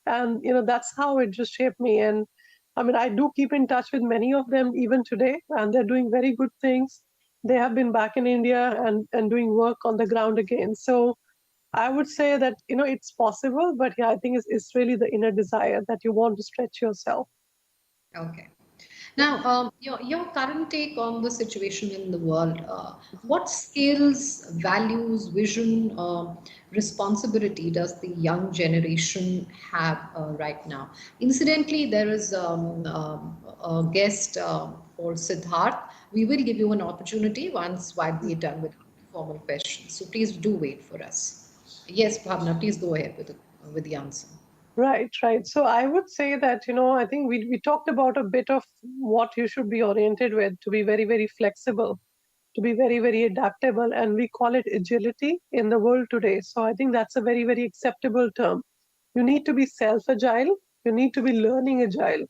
And, that's how it just shaped me. And I mean, I do keep in touch with many of them even today, and they're doing very good things. They have been back in India and doing work on the ground again. So I would say that, it's possible, but yeah, I think it's really the inner desire that you want to stretch yourself. Okay. Yeah. Now, your current take on the situation in the world, what skills, values, vision, responsibility does the young generation have right now? Incidentally, there is a guest called Siddharth. We will give you an opportunity once while we're done with. formal questions. So please do wait for us. Yes, Bhavna, please go ahead with the answer. Right, right. So I would say that, I think we talked about a bit of what you should be oriented with to be very, very flexible, to be very, very adaptable, and we call it agility in the world today. So I think that's a very, very acceptable term. You need to be self-agile, you need to be learning agile.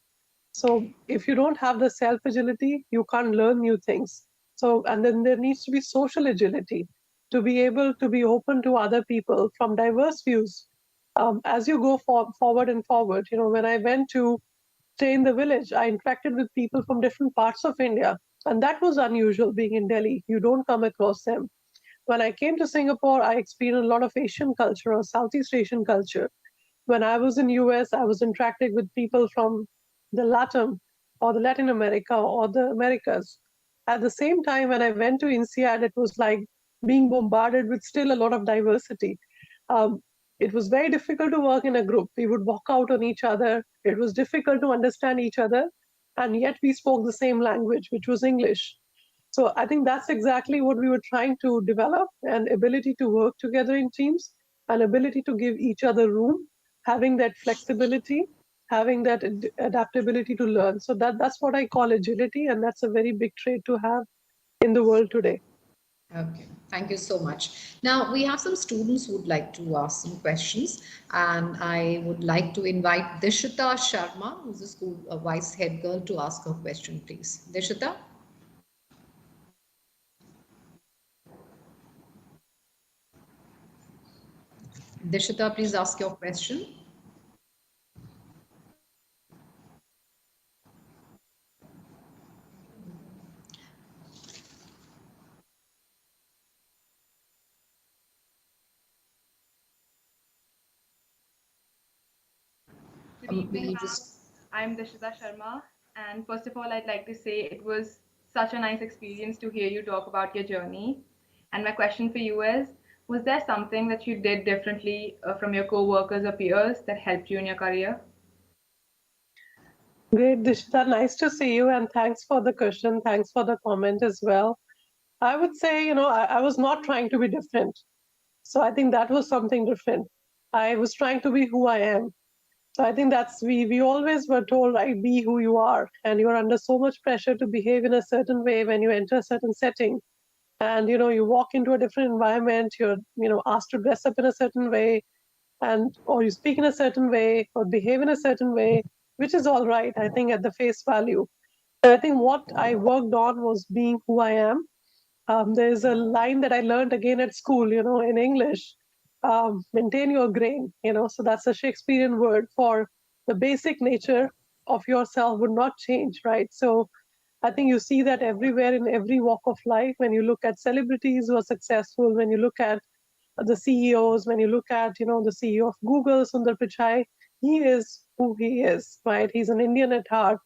So if you don't have the self agility, you can't learn new things. So, and then there needs to be social agility to be able to be open to other people from diverse views. As you go forward and forward, when I went to stay in the village, I interacted with people from different parts of India. And that was unusual being in Delhi. You don't come across them. When I came to Singapore, I experienced a lot of Asian culture or Southeast Asian culture. When I was in US, I was interacting with people from the Latin or the Latin America or the Americas. At the same time, when I went to INSEAD, it was like being bombarded with still a lot of diversity. Um, it was very difficult to work in a group. We would walk out on each other. It was difficult to understand each other. And yet we spoke the same language, which was English. So I think that's exactly what we were trying to develop, an ability to work together in teams, an ability to give each other room, having that flexibility, having that adaptability to learn. So that's what I call agility, and that's a very big trait to have in the world today. Okay, thank you so much. Now, we have some students who would like to ask some questions, and I would like to invite Dishita Sharma, who's a school vice head girl, to ask her question, please. Dishita? Dishita, please ask your question. Good evening, We ma'am. just I'm Dishita Sharma, and first of all, I'd like to say it was such a nice experience to hear you talk about your journey. And my question for you is, was there something that you did differently from your co-workers or peers that helped you in your career? Great, Dishita. Nice to see you, and thanks for the question. Thanks for the comment as well. I would say, I was not trying to be different. So I think that was something different. I was trying to be who I am. So I think that's we always were told, right, be who you are, and you're under so much pressure to behave in a certain way when you enter a certain setting, and you walk into a different environment, you're asked to dress up in a certain way, and or you speak in a certain way or behave in a certain way, which is all right, I think, at the face value. But I think what I worked on was being who I am. There's a line that I learned again at school, in English, maintain your grain, so that's a Shakespearean word for the basic nature of yourself would not change, right? So I think you see that everywhere in every walk of life, when you look at celebrities who are successful, when you look at the CEOs, when you look at, the CEO of Google, Sundar Pichai, he is who he is, right? He's an Indian at heart.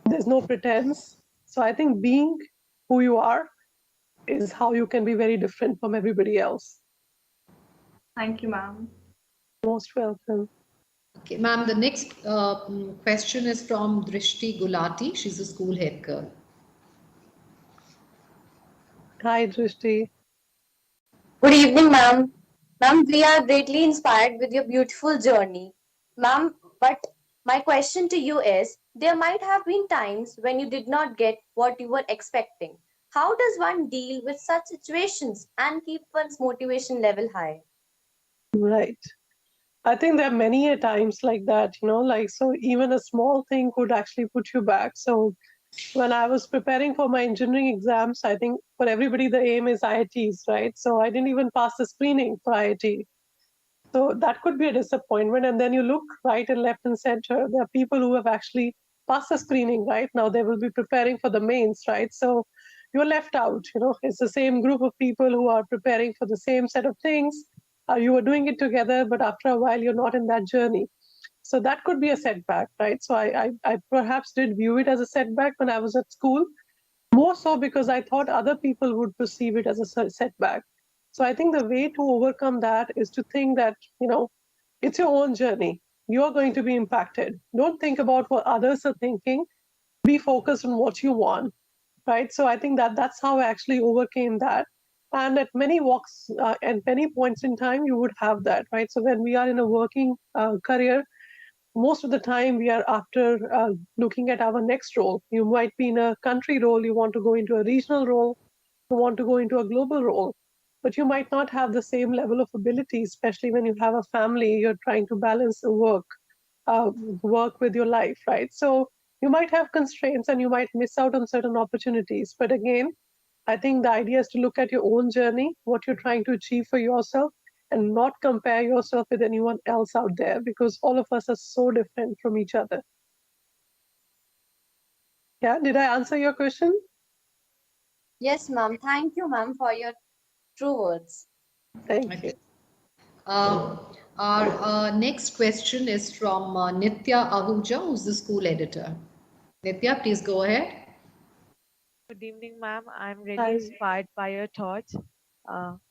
There's no pretense. So I think being who you are is how you can be very different from everybody else. Thank you, ma'am. Most welcome. okay, ma'am. The next question is from Drishti Gulati. She's a school head girl. Hi, Drishti. Good evening, ma'am. Ma'am, we are greatly inspired with your beautiful journey. Ma'am, but my question to you is there might have been times when you did not get what you were expecting. How does one deal with such situations and keep one's motivation level high? Right. I think there are many a times like that, like, so even a small thing could actually put you back. So when I was preparing for my engineering exams, I think for everybody, the aim is IITs, right? So I didn't even pass the screening for IIT. So that could be a disappointment. And then you look right and left and center. There are people who have actually passed the screening, right? Now they will be preparing for the mains, right? So you're left out. It's the same group of people who are preparing for the same set of things. You are doing it together, but after a while, you're not in that journey. So that could be a setback, right? So I perhaps did view it as a setback when I was at school, more so because I thought other people would perceive it as a setback. So I think the way to overcome that is to think that, it's your own journey. You're going to be impacted. Don't think about what others are thinking. Be focused on what you want, right? So I think that that's how I actually overcame that. And at many walks, at many points in time, you would have that, right? So when we are in a working career, most of the time we are after looking at our next role. You might be in a country role, you want to go into a regional role, you want to go into a global role, but you might not have the same level of ability, especially when you have a family, you're trying to balance the work with your life, right? So you might have constraints and you might miss out on certain opportunities. But again, I think the idea is to look at your own journey, what you're trying to achieve for yourself, and not compare yourself with anyone else out there, because all of us are so different from each other. Yeah, did I answer your question? Yes, ma'am. Thank you, ma'am, for your true words. Thank you. Our next question is from Nitya Ahuja, who's the school editor. Nitya, please go ahead. Good evening, ma'am. I'm really Hi. inspired by your thoughts.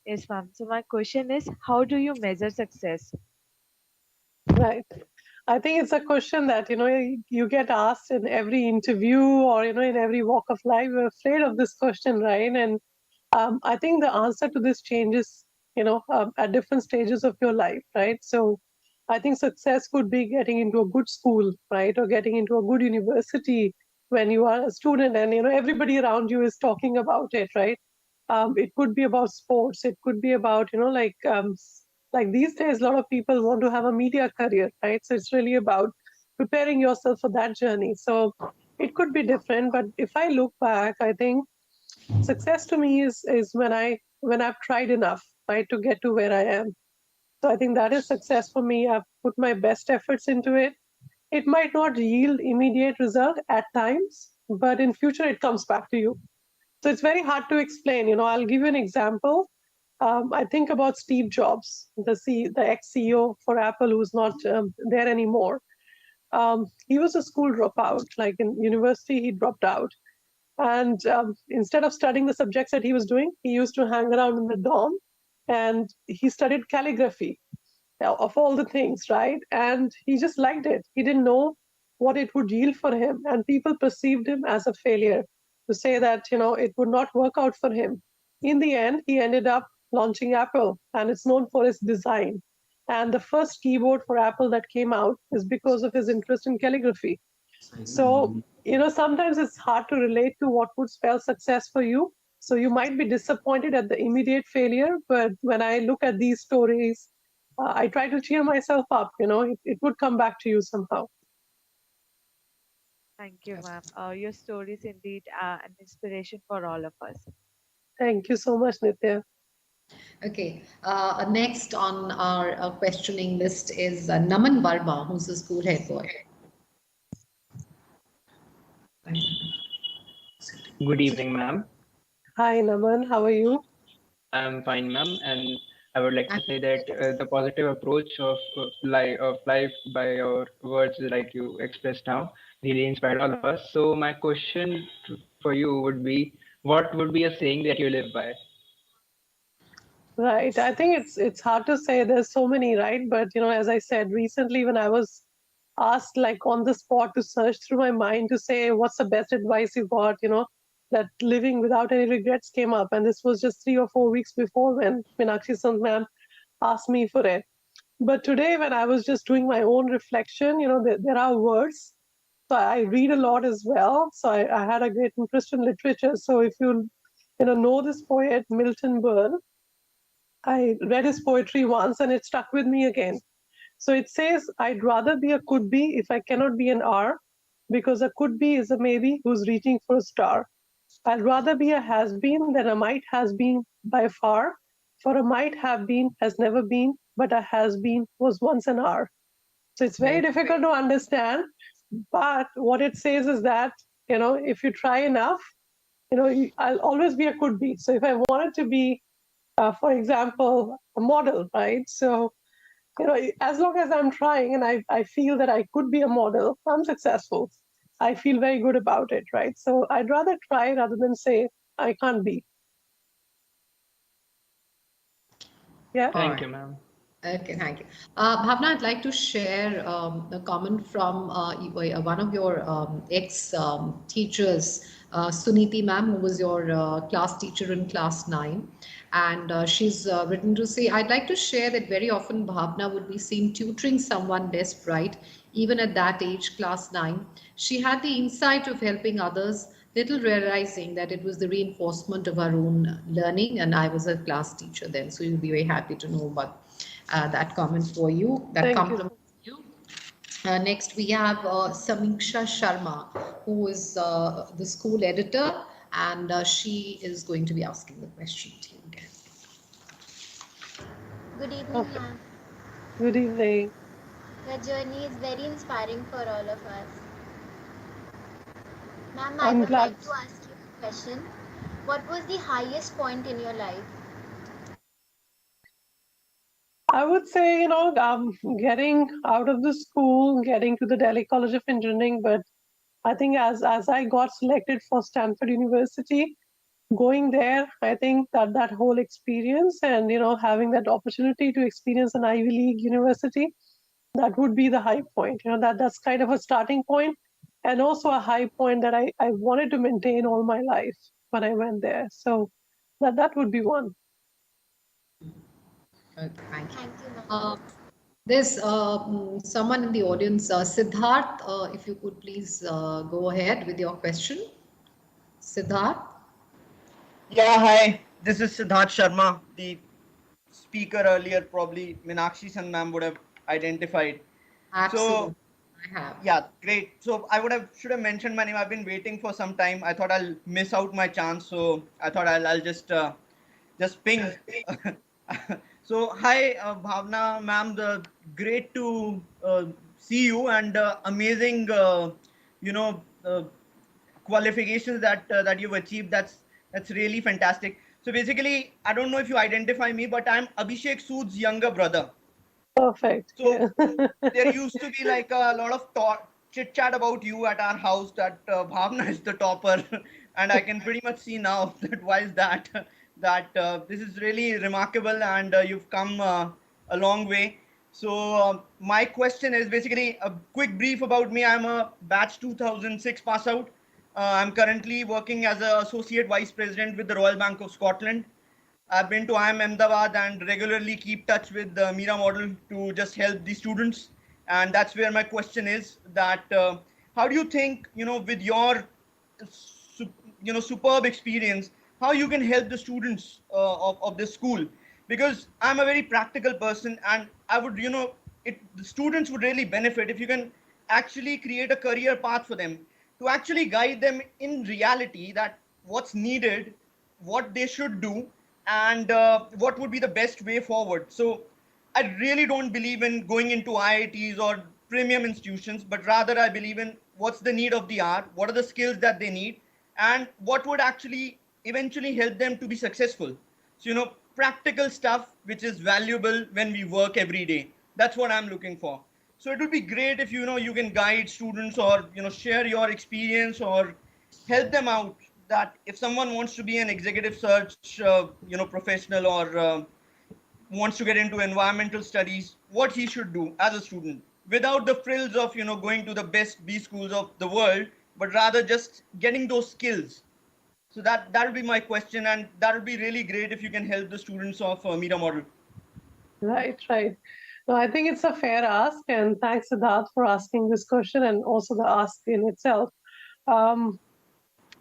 Yes, ma'am. So my question is, how do you measure success? Right. I think it's a question that, you get asked in every interview or, in every walk of life. We're afraid of this question, right? And I think the answer to this changes, at different stages of your life, right? So I think success could be getting into a good school, right? Or getting into a good university when you are a student and, everybody around you is talking about it, right? It could be about sports. It could be about, like these days, a lot of people want to have a media career, right? So it's really about preparing yourself for that journey. So it could be different. But if I look back, I think success to me is when I've tried enough, right, to get to where I am. So I think that is success for me. I've put my best efforts into it. It might not yield immediate result at times, but in future it comes back to you. So it's very hard to explain. I'll give you an example. I think about Steve Jobs, the ex-CEO for Apple, who's not there anymore. He was a school dropout. Like in university, he dropped out. And instead of studying the subjects that he was doing, he used to hang around in the dorm and he studied calligraphy of all the things, right? And he just liked it. He didn't know what it would yield for him. And people perceived him as a failure, to say that, it would not work out for him. In the end, he ended up launching Apple, and it's known for its design. And the first keyboard for Apple that came out is because of his interest in calligraphy. So, sometimes it's hard to relate to what would spell success for you. So you might be disappointed at the immediate failure, but when I look at these stories, I try to cheer myself up. It would come back to you somehow. Thank you, ma'am. Your story is indeed an inspiration for all of us. Thank you so much, Nitya. Okay. Next on our questioning list is Naman Verma, who's the school head boy. Good evening, ma'am. Hi, Naman. How are you? I'm fine, ma'am, and I would like to say that the positive approach of life by your words, like you expressed now, really inspired all of us. So my question for you would be, what would be a saying that you live by? Right. I think it's hard to say. There's so many, right? But as I said recently, when I was asked like on the spot to search through my mind to say what's the best advice you got, that living without any regrets came up, and this was just 3 or 4 weeks before when Meenakshi Sant ma'am asked me for it. But today, when I was just doing my own reflection, there are words. So I read a lot as well. So I had a great interest in literature. So if you know this poet Milton Berle, I read his poetry once and it stuck with me again. So it says, I'd rather be a could be if I cannot be an are, because a could be is a maybe who's reaching for a star. I'd rather be a has been than a might has been by far, for a might have been has never been, but a has been was once an are. So it's very difficult to understand, but what it says is that, if you try enough, I'll always be a could be. So if I wanted to be, for example, a model, right? So, as long as I'm trying and I feel that I could be a model, I'm successful. I feel very good about it, right? So I'd rather try rather than say I can't be. Yeah. Thank you, ma'am. Okay, thank you. Bhavna, I'd like to share a comment from one of your ex teachers, Suniti ma'am, who was your class teacher in class 9. And she's written to say, I'd like to share that very often Bhavna would be seen tutoring someone less bright, even at that age, class 9. She had the insight of helping others, little realizing that it was the reinforcement of her own learning. And I was a class teacher then, so you'll be very happy to know about that comment for you, that Thank you. compliment for you. Next, we have Samiksha Sharma, who is the school editor, and she is going to be asking the question to you again. Good evening, Okay. ma'am. Good evening. Your journey is very inspiring for all of us. Ma'am, I I'm would glad. like to ask you a question. What was the highest point in your life? I would say, getting out of the school, getting to the Delhi College of Engineering, but I think as I got selected for Stanford University, going there, I think that whole experience and having that opportunity to experience an Ivy League university, that would be the high point. That's kind of a starting point, and also a high point that I wanted to maintain all my life when I went there. So that would be one. Thank you. Thank you, ma'am. There's someone in the audience, Siddharth, if you could please go ahead with your question. Siddharth? Yeah, hi. This is Siddharth Sharma, the speaker earlier. Probably Meenakshi San ma'am would have identified. Absolutely, So, I have. yeah, great. So I should have mentioned my name. I've been waiting for some time. I thought I'll miss out my chance, so I thought I'll just ping. So hi, Bhavna ma'am. Great to see you and amazing, you know, uh, qualifications that you've achieved. That's really fantastic. So basically, I don't know if you identify me, but I'm Abhishek Sood's younger brother. Perfect. So Yeah. there used to be like a lot of chit chat about you at our house that Bhavna is the topper, and I can pretty much see now that why is that this is really remarkable and you've come a long way. So my question is basically a quick brief about me. I'm a batch 2006 pass out. I'm currently working as an associate vice president with the Royal Bank of Scotland. I've been to IIM Ahmedabad and regularly keep touch with the Mira model to just help the students. And that's where my question is that how do you think, with your, superb experience, how you can help the students of this school? Because I'm a very practical person and I would, the students would really benefit if you can actually create a career path for them to actually guide them in reality that what's needed, what they should do, and what would be the best way forward. So I really don't believe in going into IITs or premium institutions, but rather I believe in what's the need of the hour, what are the skills that they need, and what would actually eventually help them to be successful. So, practical stuff which is valuable when we work every day. That's what I'm looking for. So it would be great if you can guide students or share your experience or help them out that if someone wants to be an executive search professional or wants to get into environmental studies, what he should do as a student without the frills of going to the best B schools of the world, but rather just getting those skills. So that would be my question, and that would be really great if you can help the students of Mira model. Right, right. No, I think it's a fair ask, and thanks, Siddharth, for asking this question and also the ask in itself. Um,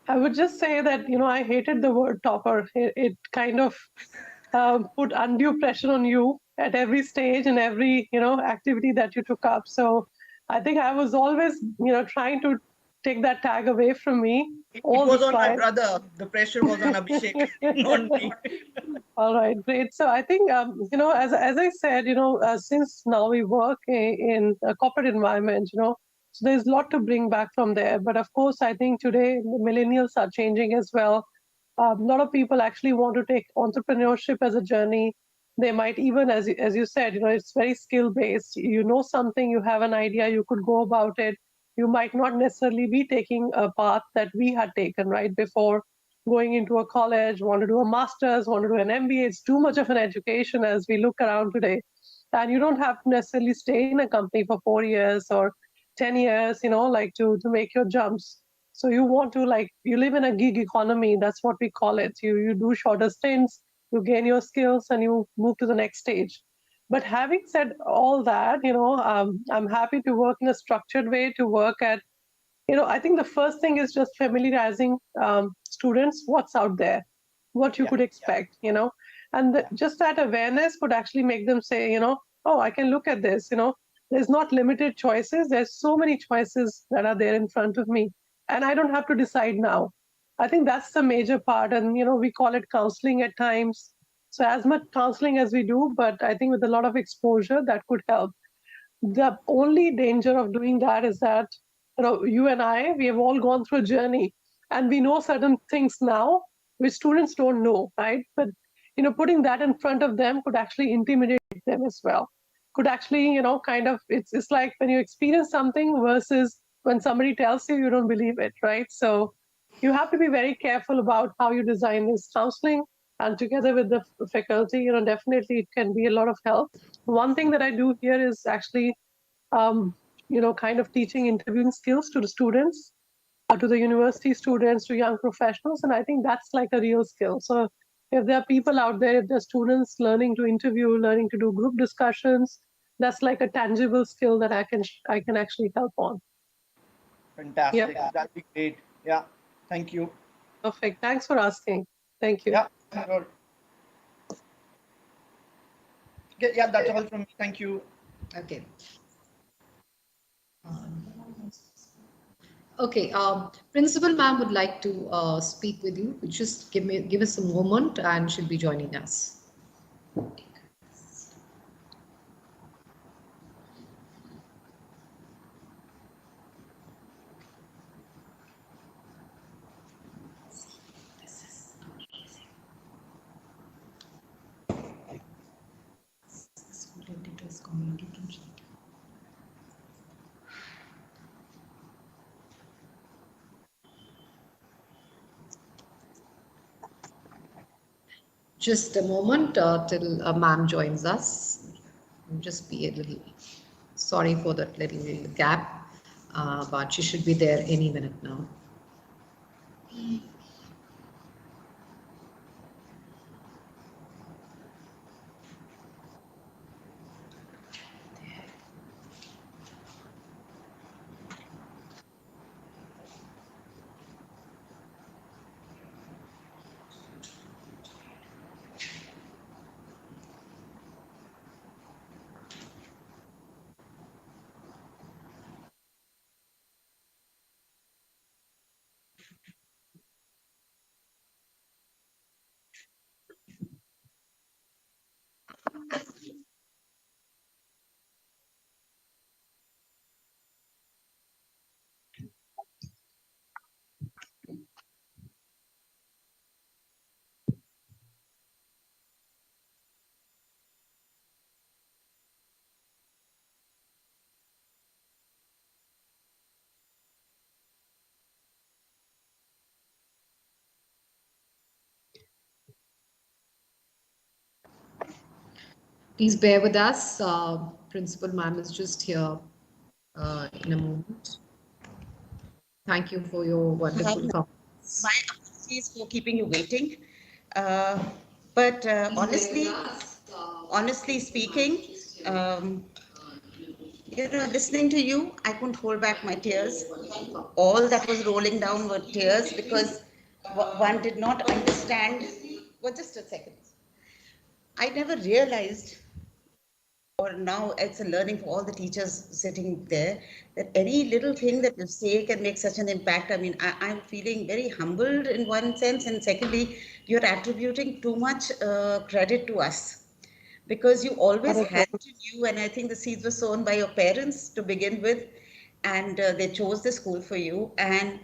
I would just say that, I hated the word topper. It kind of put undue pressure on you at every stage and every, activity that you took up. So I think I was always, trying to take that tag away from me It all was this on my while. brother. The pressure was on Abhishek, not me. All right, great. So I think, as I said, since now we work in a corporate environment, so there's a lot to bring back from there. But of course, I think today the millennials are changing as well. A lot of people actually want to take entrepreneurship as a journey. They might even, as you said, it's very skill based. You know something, you have an idea, you could go about it. You might not necessarily be taking a path that we had taken right before going into a college, want to do a master's, want to do an MBA. It's too much of an education as we look around today. And you don't have to necessarily stay in a company for 4 years or 10 years, like to make your jumps. So you want to, like, you live in a gig economy, that's what we call it. You do shorter stints, you gain your skills, and you move to the next stage. But having said all that, I'm happy to work in a structured way, to work at, I think the first thing is just familiarizing students what's out there, what you could expect, and just that awareness could actually make them say, oh, I can look at this, there's not limited choices. There's so many choices that are there in front of me, and I don't have to decide now. I think that's the major part, and we call it counseling at times. So as much counseling as we do, but I think with a lot of exposure that could help. The only danger of doing that is that you and I, we have all gone through a journey, and we know certain things now which students don't know, right? But putting that in front of them could actually intimidate them as well. Could actually, kind of, it's like when you experience something versus when somebody tells you, you don't believe it, right? So you have to be very careful about how you design this counseling, and together with the faculty, definitely it can be a lot of help. One thing that I do here is actually, kind of teaching interviewing skills to the students, to the university students, to young professionals. And I think that's like a real skill. So if there are people out there, if there are students learning to interview, learning to do group discussions, that's like a tangible skill that I can actually help on. Fantastic. Yeah. That'd be great. Yeah. Thank you. Perfect. Thanks for asking. Thank you. Yeah, sure. Yeah, that's all from me. Thank you. Okay. Okay, Principal Ma'am would like to speak with you. Just give us a moment, and she'll be joining us. Just a moment till ma'am joins us. Just be a little sorry for that little gap, but she should be there any minute now. Please bear with us. Principal Ma'am is just here in a moment. Thank you for your wonderful comments. My apologies for keeping you waiting. But honestly speaking, listening to you, I couldn't hold back my tears. All that was rolling down were tears because one did not understand. Well, just a second. I never realized, or now it's a learning for all the teachers sitting there, that any little thing that you say can make such an impact. I mean, I'm feeling very humbled in one sense, and secondly, you're attributing too much credit to us because you always had to knew, and I think the seeds were sown by your parents to begin with, and they chose the school for you. And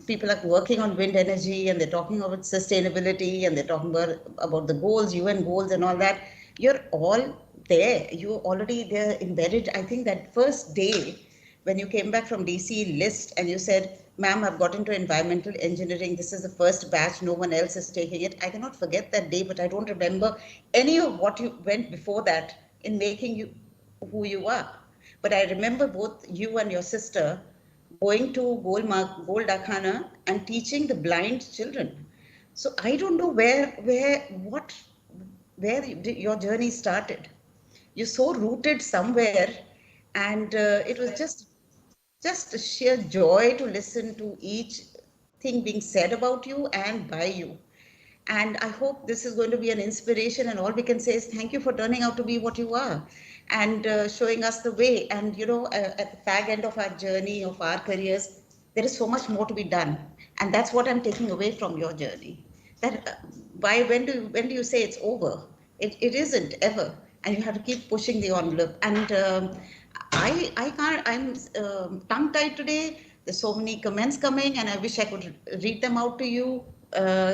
people are working on wind energy, and they're talking about sustainability, and they're talking about the goals, UN goals, and all that. You're all there. You're already there embedded. I think that first day when you came back from DC list and you said, ma'am, I've got into environmental engineering. This is the first batch. No one else is taking it. I cannot forget that day, but I don't remember any of what you went before that in making you who you are. But I remember both you and your sister going to Gold Akhana and teaching the blind children. So I don't know where your journey started. You're so rooted somewhere, and it was just a sheer joy to listen to each thing being said about you and by you. And I hope this is going to be an inspiration. And all we can say is thank you for turning out to be what you are and showing us the way. And, at the fag end of our journey, of our careers, there is so much more to be done. And that's what I'm taking away from your journey. That when do you say it's over? It isn't ever. And you have to keep pushing the envelope. And I can't, I'm tongue tied today. There's so many comments coming, and I wish I could read them out to you,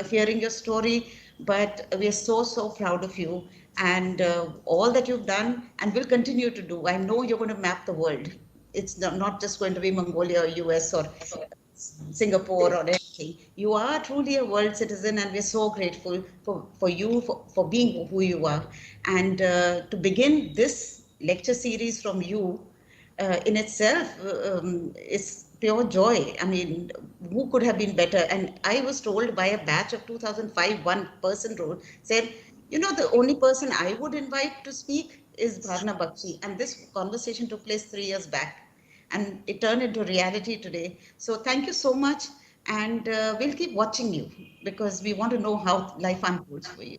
hearing your story. But we are so proud of you and all that you've done and will continue to do. I know you're going to map the world. It's not just going to be Mongolia or US or Singapore or anything. You are truly a world citizen, and we're so grateful for you for being who you are. And to begin this lecture series from you in itself is pure joy. I mean, who could have been better? And I was told by a batch of 2005, one person wrote, said, the only person I would invite to speak is Bhawna Bakshi. And this conversation took place 3 years back. And it turned into reality today. So thank you so much. And we'll keep watching you because we want to know how life unfolds for you.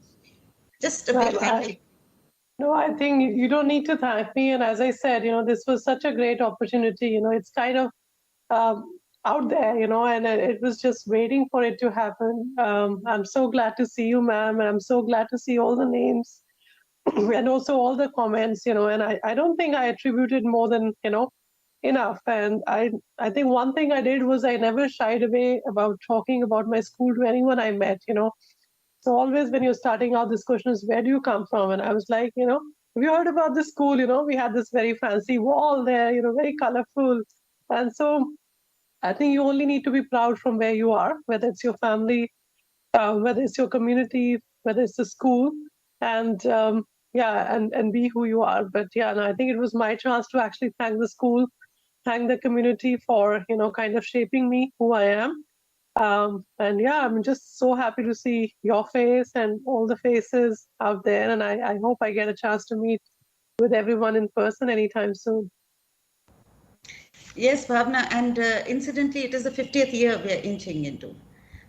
Just a big thank you. No, I think you don't need to thank me. And as I said, this was such a great opportunity. It's kind of out there, and it was just waiting for it to happen. I'm so glad to see you, ma'am, and I'm so glad to see all the names and also all the comments, and I don't think I attributed more than, enough. And I think one thing I did was I never shied away about talking about my school to anyone I met, So always when you're starting out, this question is, where do you come from? And I was like, have you heard about this school? We had this very fancy wall there, very colorful. And so I think you only need to be proud from where you are, whether it's your family, whether it's your community, whether it's the school, and and be who you are. But yeah, no, I think it was my chance to actually thank the school, thank the community for kind of shaping me who I am. And yeah, I'm just so happy to see your face and all the faces out there. And I hope I get a chance to meet with everyone in person anytime soon. Yes, Bhavna, and incidentally, it is the 50th year we are inching into.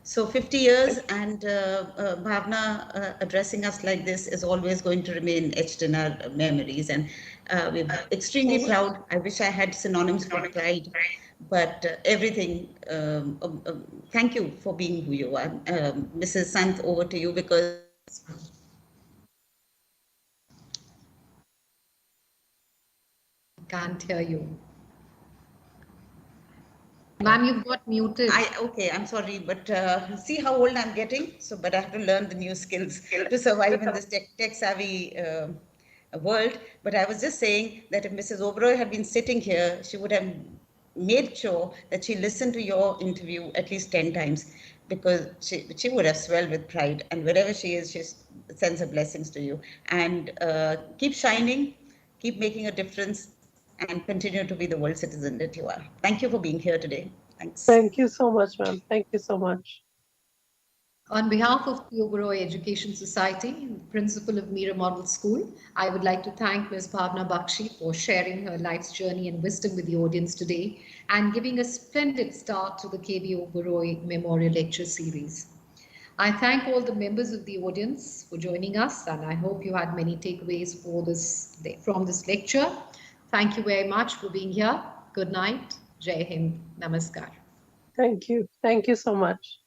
So 50 years and Bhavna addressing us like this is always going to remain etched in our memories. And we're extremely proud. I wish I had synonyms for pride, but everything, thank you for being who you are. Mrs. Sant, over to you because Can't hear you. Ma'am, you've got muted. Okay, I'm sorry, but see how old I'm getting. So, but I have to learn the new skills to survive in this tech savvy world. But I was just saying that if Mrs. Oberoi had been sitting here, she would have made sure that she listened to your interview at least 10 times because she would have swelled with pride. And wherever she is, she sends her blessings to you. And keep shining, keep making a difference, and continue to be the world citizen that you are. Thank you for being here today. Thanks. Thank you so much, ma'am. Thank you so much. On behalf of the Oberoi Education Society, principal of Mira Model School, I would like to thank Ms. Bhawna Bakshi for sharing her life's journey and wisdom with the audience today and giving a splendid start to the KB Oberoi Memorial Lecture Series. I thank all the members of the audience for joining us, and I hope you had many takeaways from this lecture. Thank you very much for being here. Good night. Jai Hind. Namaskar. Thank you. Thank you so much.